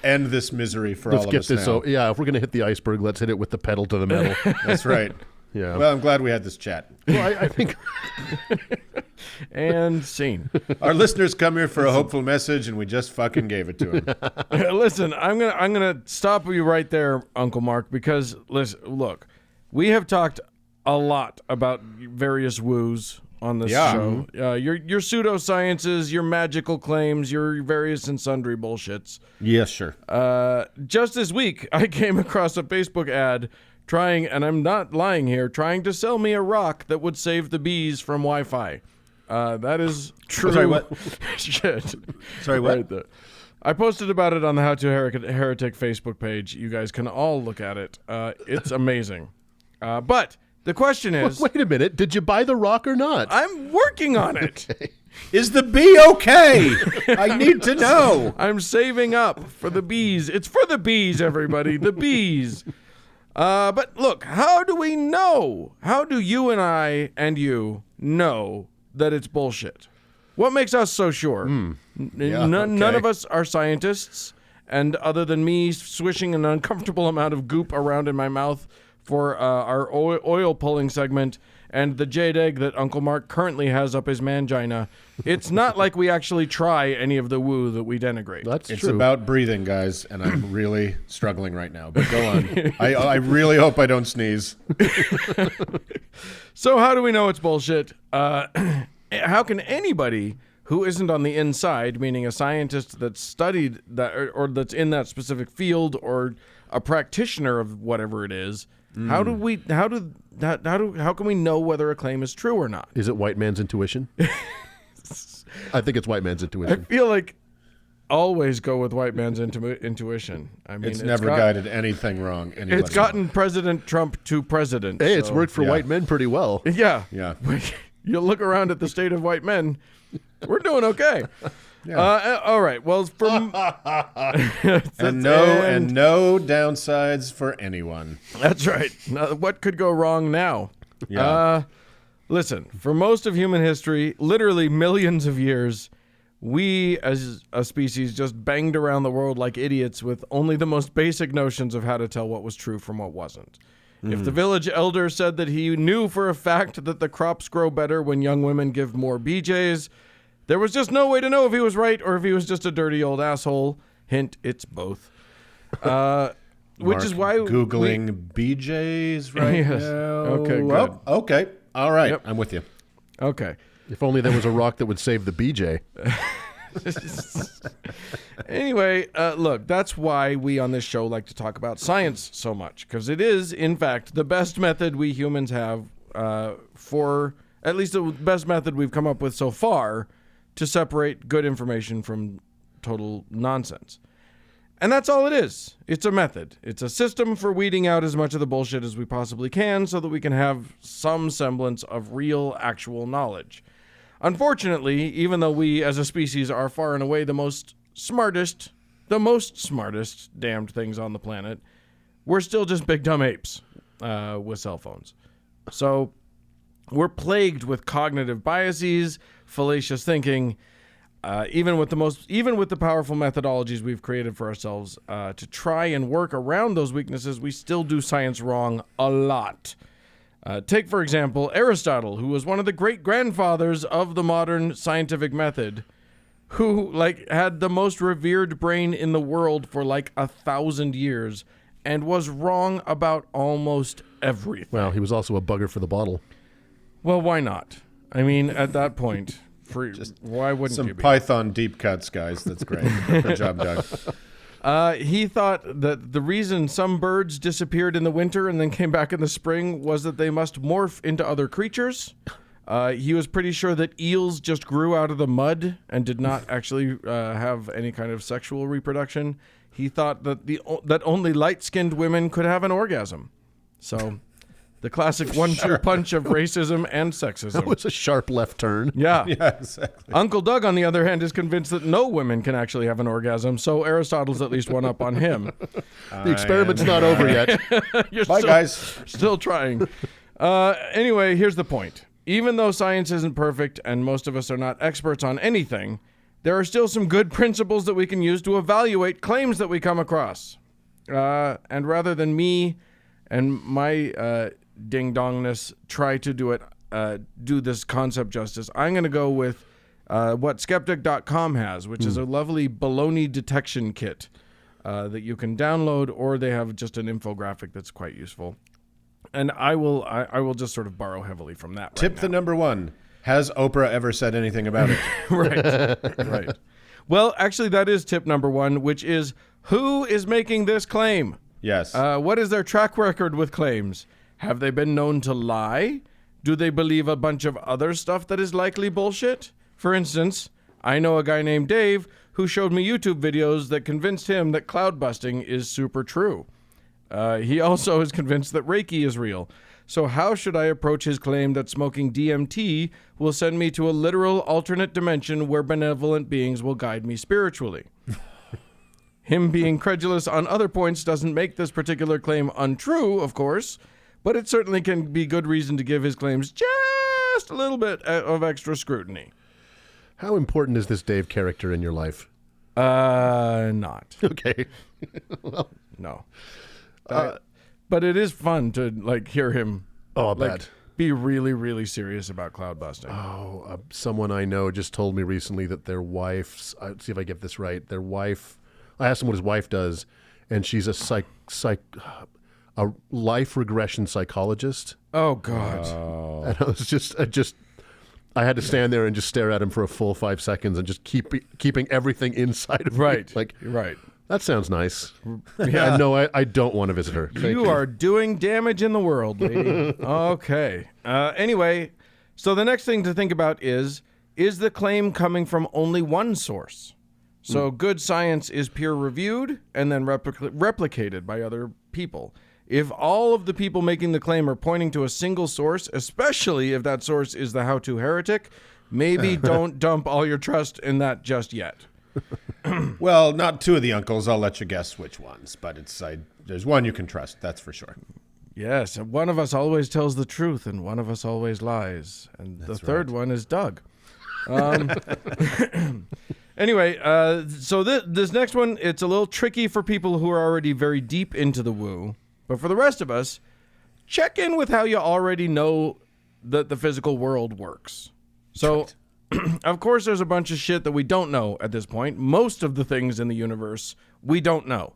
end this misery for all of us now. Yeah, if we're going to hit the iceberg, let's hit it with the pedal to the metal. That's right. Yeah. Well, I'm glad we had this chat. Well, I think... And scene. Our listeners come here for a hopeful message, and we just fucking gave it to them. Listen, I'm gonna stop you right there, Uncle Mark, because look, we have talked a lot about various woos on this show. Your pseudosciences, your magical claims, your various and sundry bullshits. Yes, sure. Just this week, I came across a Facebook ad trying, and I'm not lying here, trying to sell me a rock that would save the bees from Wi-Fi. That is true. Sorry, what? Shit. Sorry, what? Right there. I posted about it on the How to Heretic Facebook page. You guys can all look at it. It's amazing. But the question is... Wait a minute. Did you buy the rock or not? I'm working on it. Okay. Is the bee okay? I need to know. I'm saving up for the bees. It's for the bees, everybody. The bees. But look, how do we know? How do you and I and you know that it's bullshit? What makes us so sure? None of us are scientists, and other than me swishing an uncomfortable amount of goop around in my mouth for our oil pulling segment and the jade egg that Uncle Mark currently has up his mangina, it's not like we actually try any of the woo that we denigrate. That's It's true. about breathing, guys, and I'm really struggling right now. But go on. I really hope I don't sneeze. So how do we know it's bullshit? How can anybody who isn't on the inside, meaning a scientist that's studied that or that's in that specific field or a practitioner of whatever it is, how can we know whether a claim is true or not? Is it white man's intuition? I think it's white man's I intuition. feel like always go with white man's intuition. I mean, It's never guided anything wrong. It's gotten President Trump to president. Hey, it's so- worked for white men pretty well. Yeah. Yeah. You look around at the state of white men, we're doing okay. Yeah. All right. Well, from and no downsides for anyone. that's right. Now, what could go wrong now? Yeah. Listen, for most of human history, literally millions of years, we as a species just banged around the world like idiots with only the most basic notions of how to tell what was true from what wasn't. If the village elder said that he knew for a fact that the crops grow better when young women give more BJs, there was just no way to know if he was right or if he was just a dirty old asshole. Hint, it's both. Which is why Googling BJs right Yes. now. Okay, good. Oh, okay. All right. Yep. I'm with you. Okay. If only there was a rock that would save the BJ. Anyway, look, that's why we on this show like to talk about science so much, because it is, in fact, the best method we humans have for, at least the best method we've come up with so far, to separate good information from total nonsense. And that's all it is. It's a method. It's a system for weeding out as much of the bullshit as we possibly can so that we can have some semblance of real, actual knowledge. Unfortunately, even though we as a species are far and away the most smartest damned things on the planet, we're still just big dumb apes with cell phones. So we're plagued with cognitive biases, fallacious thinking, even with the powerful methodologies we've created for ourselves to try and work around those weaknesses. We still do science wrong a lot. Take, for example, Aristotle, who was one of the great-grandfathers of the modern scientific method, who had the most revered brain in the world for 1,000 years and was wrong about almost everything. Well, he was also a bugger for the bottle. Well, why not? I mean, at that point, Why wouldn't Some you be? Python deep cuts, guys. That's great. Good job, Doug. He thought that the reason some birds disappeared in the winter and then came back in the spring was that they must morph into other creatures. He was pretty sure that eels just grew out of the mud and did not actually have any kind of sexual reproduction. He thought that that only light-skinned women could have an orgasm. So, the classic 1-2 punch of racism and sexism. That was a sharp left turn. Yeah. Yeah, exactly. Uncle Doug, on the other hand, is convinced that no women can actually have an orgasm, so Aristotle's at least one up on him. The experiment's not over yet. Bye, guys. Still trying. Anyway, here's the point. Even though science isn't perfect and most of us are not experts on anything, there are still some good principles that we can use to evaluate claims that we come across. And rather than me and my ding-dongness try to do this concept justice, I'm going to go with what skeptic.com has, which is a lovely baloney detection kit that you can download, or they have just an infographic that's quite useful. And I will just sort of borrow heavily from that. Tip the number one. Has Oprah ever said anything about it? Right. Well, actually, that is tip number one, which is who is making this claim? Yes. What is their track record with claims? Have they been known to lie? Do they believe a bunch of other stuff that is likely bullshit? For instance, I know a guy named Dave who showed me YouTube videos that convinced him that cloud busting is super true. He also is convinced that Reiki is real. So how should I approach his claim that smoking DMT will send me to a literal alternate dimension where benevolent beings will guide me spiritually? Him being credulous on other points doesn't make this particular claim untrue, of course, but it certainly can be good reason to give his claims just a little bit of extra scrutiny. How important is this Dave character in your life? Not. Okay. Well, no. But it is fun to hear him be really, really serious about cloud busting. Someone I know just told me recently that their wife's, let's see if I get this right, I asked him what his wife does, and she's a a life regression psychologist. Oh, God. And I was I had to stand there and just stare at him for a full 5 seconds and just keeping everything inside of me. Right. That sounds nice. Yeah. And no, I don't want to visit her. Thank you are doing damage in the world, lady. Okay. Anyway, so the next thing to think about is the claim coming from only one source? So good science is peer-reviewed and then replicated by other people. If all of the people making the claim are pointing to a single source, especially if that source is the how-to heretic, maybe don't dump all your trust in that just yet. Well, not two of the uncles. I'll let you guess which ones, but there's one you can trust. That's for sure. Yes, and one of us always tells the truth, and one of us always lies, and the third one is Doug. Anyway, so this next one, it's a little tricky for people who are already very deep into the woo, but for the rest of us, check in with how you already know that the physical world works. So. Of course, there's a bunch of shit that we don't know at this point. Most of the things in the universe, we don't know.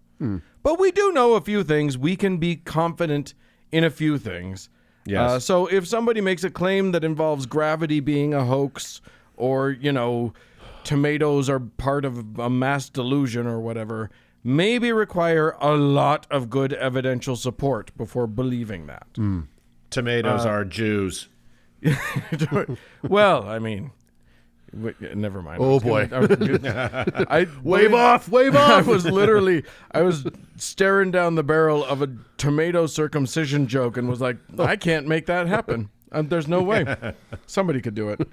But we do know a few things. We can be confident in a few things. Yes. So if somebody makes a claim that involves gravity being a hoax or, tomatoes are part of a mass delusion or whatever, maybe require a lot of good evidential support before believing that. Tomatoes are Jews. Well, I mean... Never mind. Oh boy! Wave off! I was staring down the barrel of a tomato circumcision joke and was like, I can't make that happen. There's no way. Somebody could do it.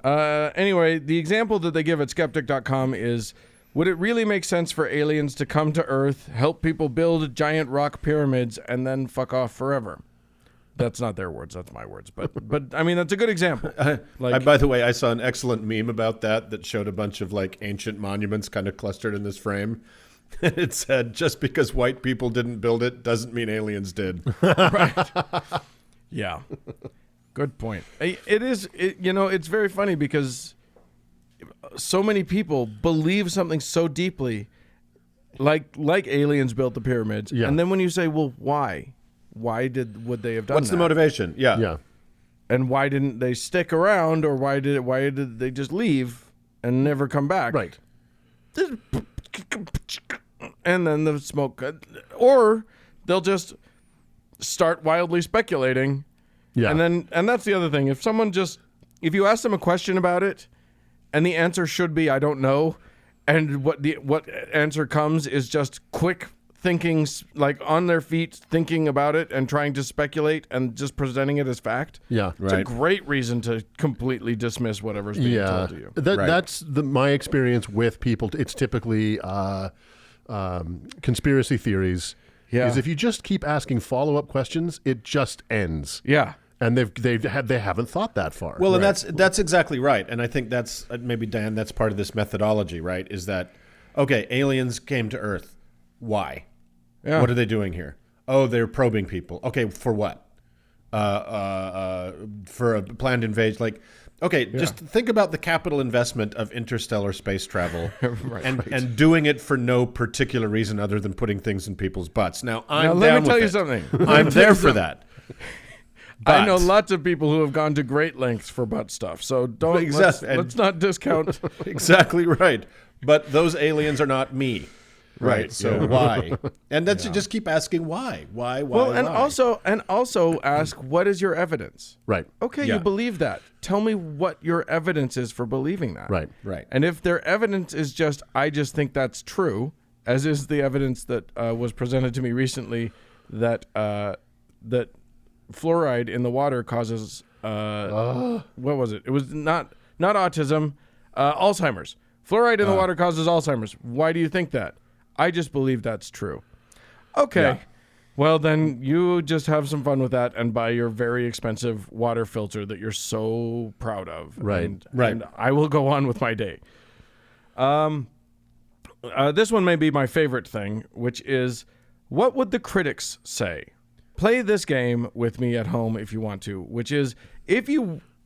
Anyway, the example that they give at skeptic.com is, would it really make sense for aliens to come to Earth, help people build giant rock pyramids, and then fuck off forever? That's not their words. That's my words. But I mean, that's a good example. By the way, I saw an excellent meme about that showed a bunch of ancient monuments kind of clustered in this frame. It said, just because white people didn't build it doesn't mean aliens did. Right. Yeah. Good point. It's very funny because so many people believe something so deeply, like aliens built the pyramids. Yeah. And then when you say, well, why? Why would they have done that? What's the motivation? Yeah. and why didn't they stick around, or why did they just leave and never come back? Right. And then the smoke, or they'll just start wildly speculating. Yeah. And that's the other thing. If you ask them a question about it, and the answer should be I don't know, and what answer comes is just quick thinking, like on their feet, thinking about it and trying to speculate and just presenting it as fact. Yeah. It's a great reason to completely dismiss whatever's being told to you. That's my experience with people. It's typically conspiracy theories. Yeah. Is if you just keep asking follow-up questions, it just ends. Yeah. And they haven't thought that far. Well, and that's exactly right. And I think that's maybe, Dan, that's part of this methodology, right? Is that, okay, aliens came to Earth. Why? Yeah. What are they doing here? Oh, they're probing people. Okay, for what? For a planned invasion. Like, okay, just think about the capital investment of interstellar space travel and doing it for no particular reason other than putting things in people's butts. Now, let me tell you something. I'm there for that. But I know lots of people who have gone to great lengths for butt stuff, so don't let's not discount. Exactly right. But those aliens are not me. Right. So why? And that's just keep asking why. Why? Well, and why? also ask, what is your evidence? Right. Okay, you believe that. Tell me what your evidence is for believing that. Right. Right. And if their evidence is just, I just think that's true, as is the evidence that was presented to me recently that that fluoride in the water causes what was it? It was not autism, Alzheimer's. Fluoride in the water causes Alzheimer's. Why do you think that? I just believe that's true. Okay. Yeah. Well, then you just have some fun with that and buy your very expensive water filter that you're so proud of. Right. And I will go on with my day. This one may be my favorite thing, which is, what would the critics say? Play this game with me at home if you want to, which is,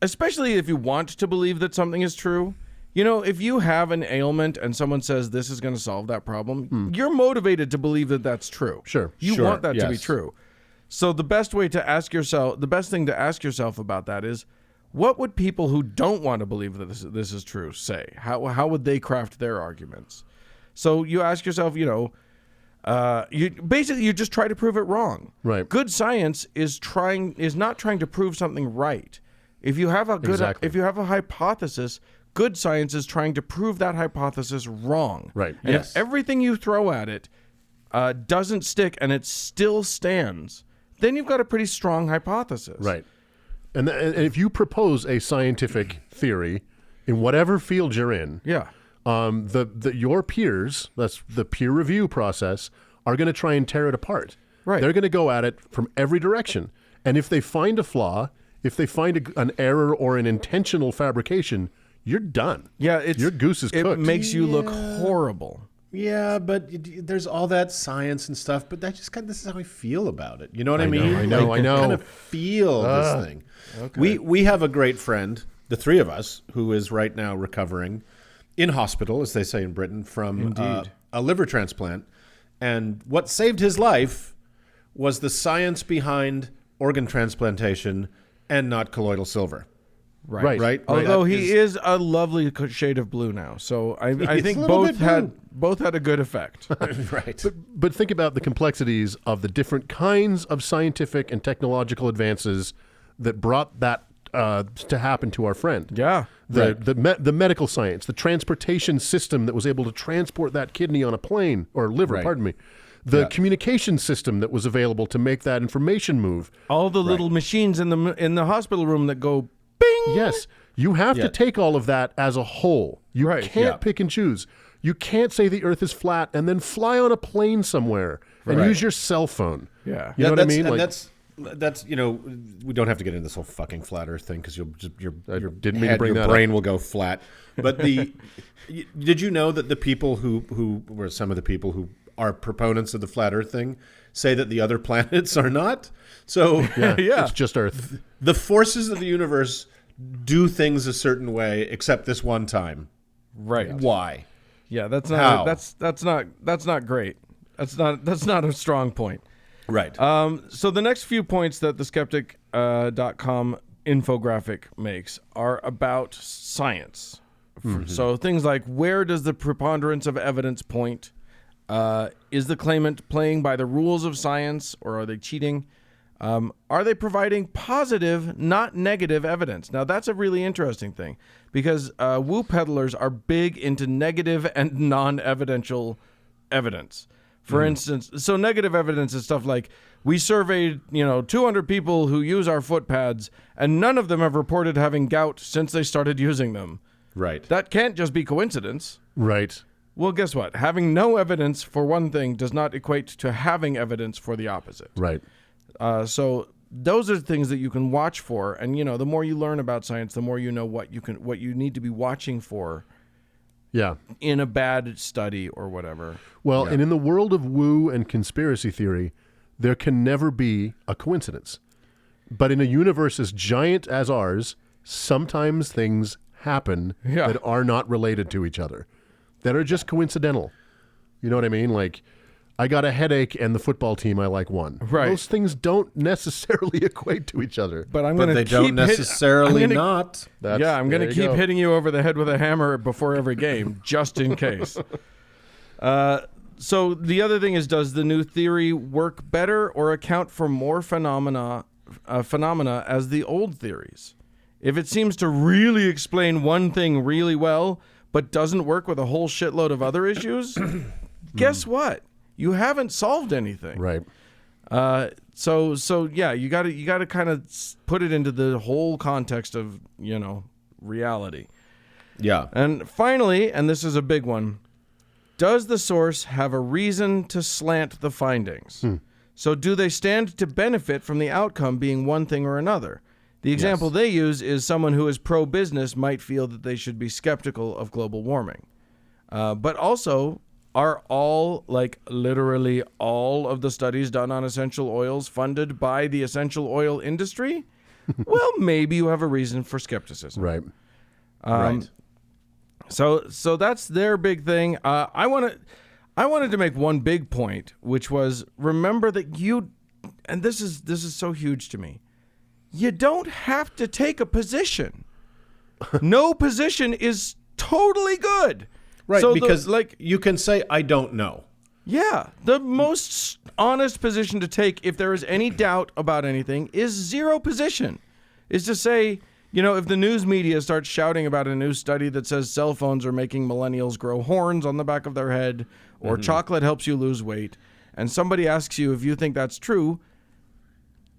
especially if you want to believe that something is true. You know, if you have an ailment and someone says this is going to solve that problem, you're motivated to believe that that's true. Sure. You want that to be true. So the best thing to ask yourself about that is, what would people who don't want to believe that this is true say? How would they craft their arguments? So you ask yourself, you just try to prove it wrong. Right. Good science is not trying to prove something right. If you have a hypothesis, good science is trying to prove that hypothesis wrong. Right. And if everything you throw at it doesn't stick and it still stands, then you've got a pretty strong hypothesis. Right. And if you propose a scientific theory in whatever field you're in, your peers, that's the peer review process, are going to try and tear it apart. Right. They're going to go at it from every direction. And if they find a flaw, if they find an error or an intentional fabrication, you're done. Yeah, your goose is cooked. It makes you look horrible. Yeah, but there's all that science and stuff, but this is how I feel about it. You know what I mean? I know. I kind of feel this thing. Okay. We have a great friend, the three of us, who is right now recovering in hospital, as they say in Britain, from a liver transplant. And what saved his life was the science behind organ transplantation and not colloidal silver. Right. Although he is a lovely shade of blue now, so I think both had a good effect. Right. But think about the complexities of the different kinds of scientific and technological advances that brought that to happen to our friend. Yeah. The medical science, the transportation system that was able to transport that kidney on a plane, or liver, pardon me. The communication system that was available to make that information move. All the little machines in the hospital room that go bing. Yes. You have to take all of that as a whole. You can't pick and choose. You can't say the earth is flat and then fly on a plane somewhere and use your cell phone. Yeah. You know what I mean? And that's we don't have to get into this whole fucking flat earth thing because your brain will go flat. But did you know that the people who were some of the people who are proponents of the flat earth thing say that the other planets are not? So it's just Earth. The forces of the universe do things a certain way, except this one time. Right. Why? Yeah, that's not great. That's not a strong point. Right. So the next few points that theskeptic.com infographic makes are about science. So things like, where does the preponderance of evidence point? Is the claimant playing by the rules of science, or are they cheating? Are they providing positive, not negative evidence? Now, that's a really interesting thing, because woo peddlers are big into negative and non-evidential evidence. For instance, so negative evidence is stuff like, we surveyed, 200 people who use our foot pads, and none of them have reported having gout since they started using them. Right. That can't just be coincidence. Right. Well, guess what? Having no evidence for one thing does not equate to having evidence for the opposite. Right. So those are things that you can watch for, and the more you learn about science, the more you know what you need to be watching for. Yeah. In a bad study or whatever. Well, and in the world of woo and conspiracy theory, there can never be a coincidence. But in a universe as giant as ours, sometimes things happen that are not related to each other, that are just coincidental. You know what I mean? Like, I got a headache and the football team I like won. Right. Those things don't necessarily equate to each other. But I'm going to keep don't necessarily not. I'm going to keep hitting you over the head with a hammer before every game, just in case. So the other thing is, does the new theory work better or account for more phenomena as the old theories? If it seems to really explain one thing really well, but doesn't work with a whole shitload of other issues, guess what? You haven't solved anything. Right. So yeah, you got to kind of put it into the whole context of, reality. Yeah. And finally, and this is a big one, does the source have a reason to slant the findings? So do they stand to benefit from the outcome being one thing or another? The example they use is someone who is pro-business might feel that they should be skeptical of global warming. But also, are literally all of the studies done on essential oils funded by the essential oil industry? Well, maybe you have a reason for skepticism. Right. Right. So that's their big thing. I wanted to make one big point, which was, remember that and this is so huge to me, you don't have to take a position. No position is totally good. Right, so because you can say, I don't know. Yeah, the most honest position to take if there is any doubt about anything is zero position. Is to say, if the news media starts shouting about a new study that says cell phones are making millennials grow horns on the back of their head, or chocolate helps you lose weight, and somebody asks you if you think that's true,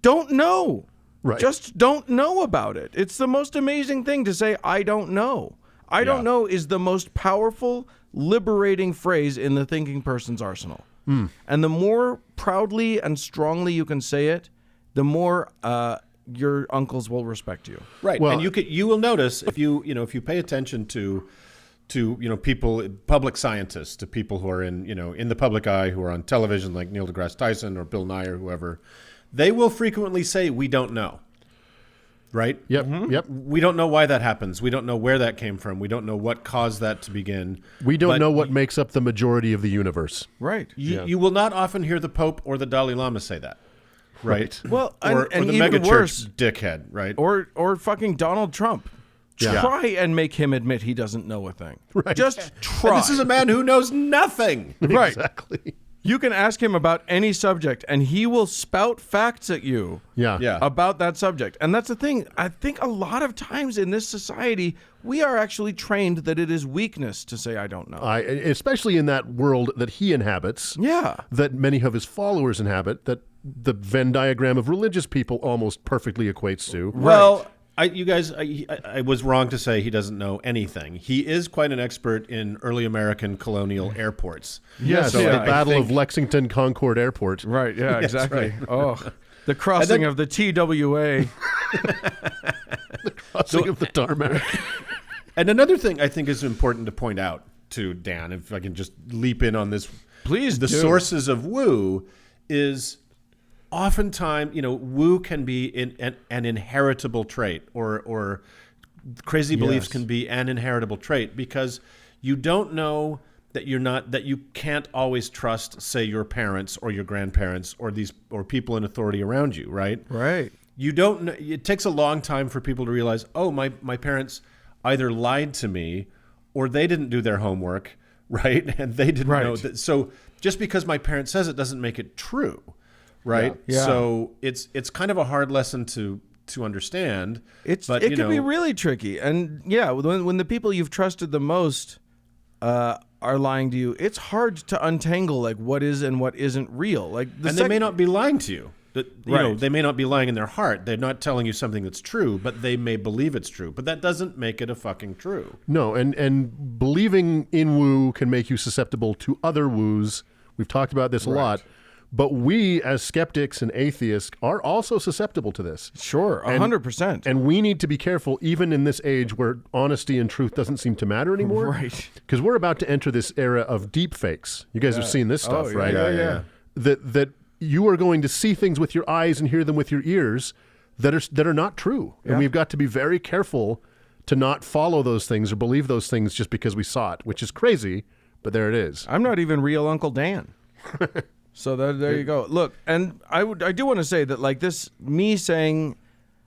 don't know. Right. Just don't know about it. It's the most amazing thing to say, I don't know. I don't know is the most powerful, liberating phrase in the thinking person's arsenal. And the more proudly and strongly you can say it, the more your uncles will respect you. Right. Well, and you will notice if you pay attention to people, public scientists, to people who are in the public eye, who are on television like Neil deGrasse Tyson or Bill Nye or whoever, they will frequently say, we don't know. Right? Yep. Yep. We don't know why that happens. We don't know where that came from. We don't know what caused that to begin. We don't know what makes up the majority of the universe. Right. You will not often hear the Pope or the Dalai Lama say that. Right. Well, or the even megachurch worse, dickhead, right? Or fucking Donald Trump. Yeah. Try and make him admit he doesn't know a thing. Right. Just try. And this is a man who knows nothing. Right. Exactly. You can ask him about any subject, and he will spout facts at you about that subject. And that's the thing. I think a lot of times in this society, we are actually trained that it is weakness to say, I don't know. Especially in that world that he inhabits. Yeah. That many of his followers inhabit, that the Venn diagram of religious people almost perfectly equates to. Well, I was wrong to say he doesn't know anything. He is quite an expert in early American colonial airports. Yes, So the Battle of Lexington Concord Airport. Right, yeah, Yes, exactly. right. Oh, the crossing of the TWA. The crossing of the tarmac. And another thing I think is important to point out to Dan, if I can just leap in on this. Please The do. sources of woo is oftentimes, woo can be an inheritable trait, or crazy beliefs can be an inheritable trait, because you don't know that you can't always trust, say, your parents or your grandparents or people in authority around you, right? Right. you don't know, it takes a long time for people to realize, oh, my parents either lied to me or they didn't do their homework, right? And they didn't know that. So just because my parent says it doesn't make it true, right? Yeah. So it's kind of a hard lesson to understand. It can be really tricky. And when the people you've trusted the most are lying to you, it's hard to untangle like what is and what isn't real. Like they may not be lying to you. They may not be lying in their heart. They're not telling you something that's true, but they may believe it's true. But that doesn't make it a fucking true. No, and believing in woo can make you susceptible to other woos. We've talked about this a lot. But we, as skeptics and atheists, are also susceptible to this. Sure, 100%. And we need to be careful, even in this age where honesty and truth doesn't seem to matter anymore. Right. Because we're about to enter this era of deep fakes. You guys have seen this stuff, right? Yeah. That you are going to see things with your eyes and hear them with your ears that are not true. And we've got to be very careful to not follow those things or believe those things just because we saw it, which is crazy, but there it is. I'm not even real Uncle Dan. So there you go. Look, and I do want to say that like this, me saying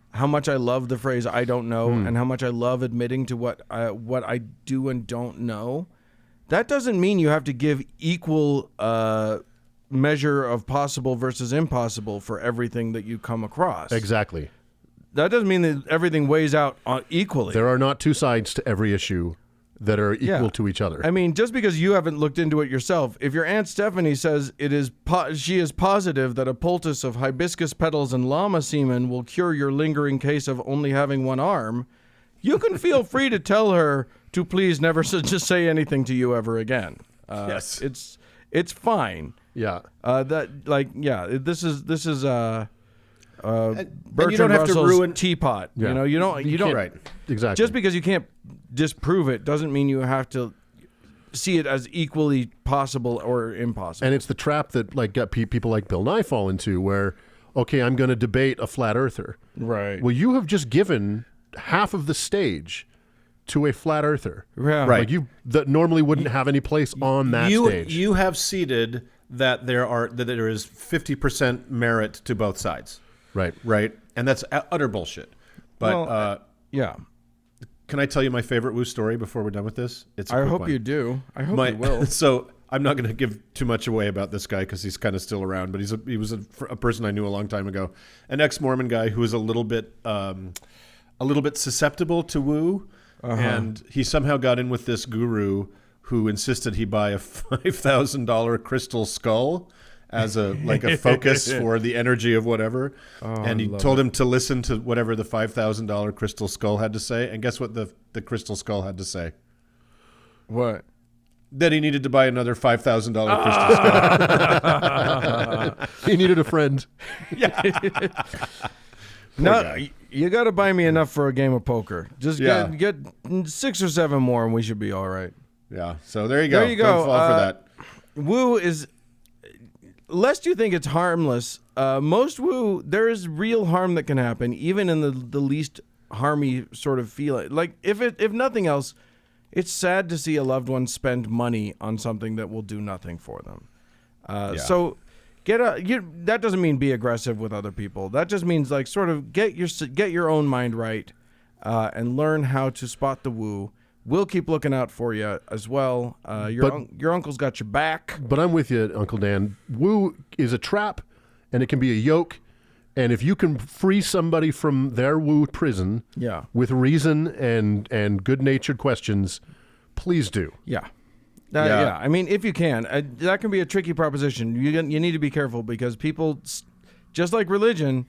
how much I love the phrase "I don't know" and how much I love admitting to what I do and don't know. That doesn't mean you have to give equal measure of possible versus impossible for everything that you come across. Exactly. That doesn't mean that everything weighs out equally. There are not two sides to every issue that are equal to each other. I mean, just because you haven't looked into it yourself, if your Aunt Stephanie says she is positive that a poultice of hibiscus petals and llama semen will cure your lingering case of only having one arm, you can feel free to tell her to please never just say anything to you ever again. Yes, it's fine. Yeah. This is Bertrand you don't have Russell's to ruin teapot. Yeah. You don't right. Exactly. Just because you can't disprove it doesn't mean you have to see it as equally possible or impossible. And it's the trap that like got people like Bill Nye fall into, where, okay, I'm going to debate a flat earther. Right. Well, you have just given half of the stage to a flat earther. Yeah. Right. Like that normally wouldn't have any place on that stage. You have ceded that there is 50% merit to both sides. Right. And that's utter bullshit. But yeah. Can I tell you my favorite woo story before we're done with this? I hope you do. I hope you will. So I'm not going to give too much away about this guy because he's kind of still around. But he was a person I knew a long time ago, an ex-Mormon guy who was a little bit susceptible to woo, and he somehow got in with this guru who insisted he buy a $5,000 crystal skull as a focus for the energy of whatever. And he told him to listen to whatever the $5,000 crystal skull had to say. And guess what the crystal skull had to say? What? That he needed to buy another $5,000 crystal skull. He needed a friend. No, you got to buy me enough for a game of poker. Just get 6 or 7 more and we should be all right. Yeah. So there you go. There you go. Don't fall for that. Woo is... Lest you think it's harmless, most woo, there is real harm that can happen, even in the least harmy sort of feeling. Like, if nothing else, it's sad to see a loved one spend money on something that will do nothing for them. So that doesn't mean be aggressive with other people. That just means like sort of get your own mind right and learn how to spot the woo. We'll keep looking out for you as well. Your uncle's got your back. But I'm with you, Uncle Dan. Woo is a trap, and it can be a yoke. And if you can free somebody from their woo prison with reason and good-natured questions, please do. Yeah. I mean, if you can. That can be a tricky proposition. You need to be careful because people, just like religion,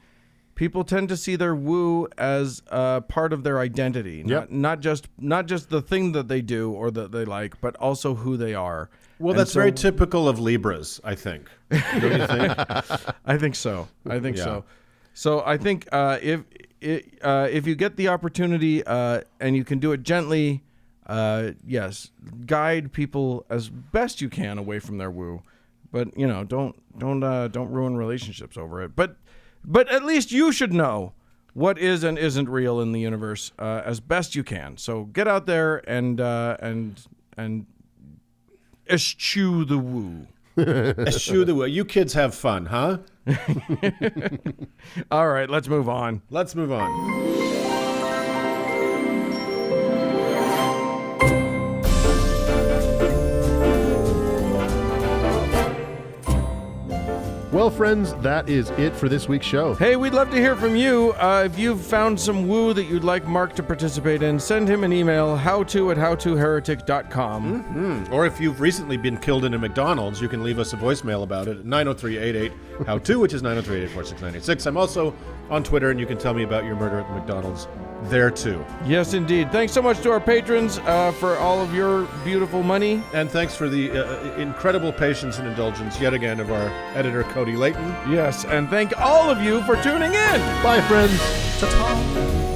people tend to see their woo as part of their identity, not just the thing that they do or that they like, but also who they are. Well, that's very typical of Libras, I think. Don't you think? I think so. So. So I think if you get the opportunity and you can do it gently, yes, guide people as best you can away from their woo, but don't ruin relationships over it. But at least you should know what is and isn't real in the universe as best you can. So get out there and eschew the woo. Eschew the woo. You kids have fun, huh? All right, let's move on. Let's move on. Well, friends, that is it for this week's show. Hey, we'd love to hear from you. If you've found some woo that you'd like Mark to participate in, send him an email, howto@howtoheretic.com. Mm-hmm. Or if you've recently been killed in a McDonald's, you can leave us a voicemail about it at 903-88-HOW-TO, which is 903-884-6986. I'm also on Twitter, and you can tell me about your murder at the McDonald's there, too. Yes, indeed. Thanks so much to our patrons for all of your beautiful money. And thanks for the incredible patience and indulgence, yet again, of our editor, Cody Layton. Yes, and thank all of you for tuning in. Bye, friends. Ta-ta.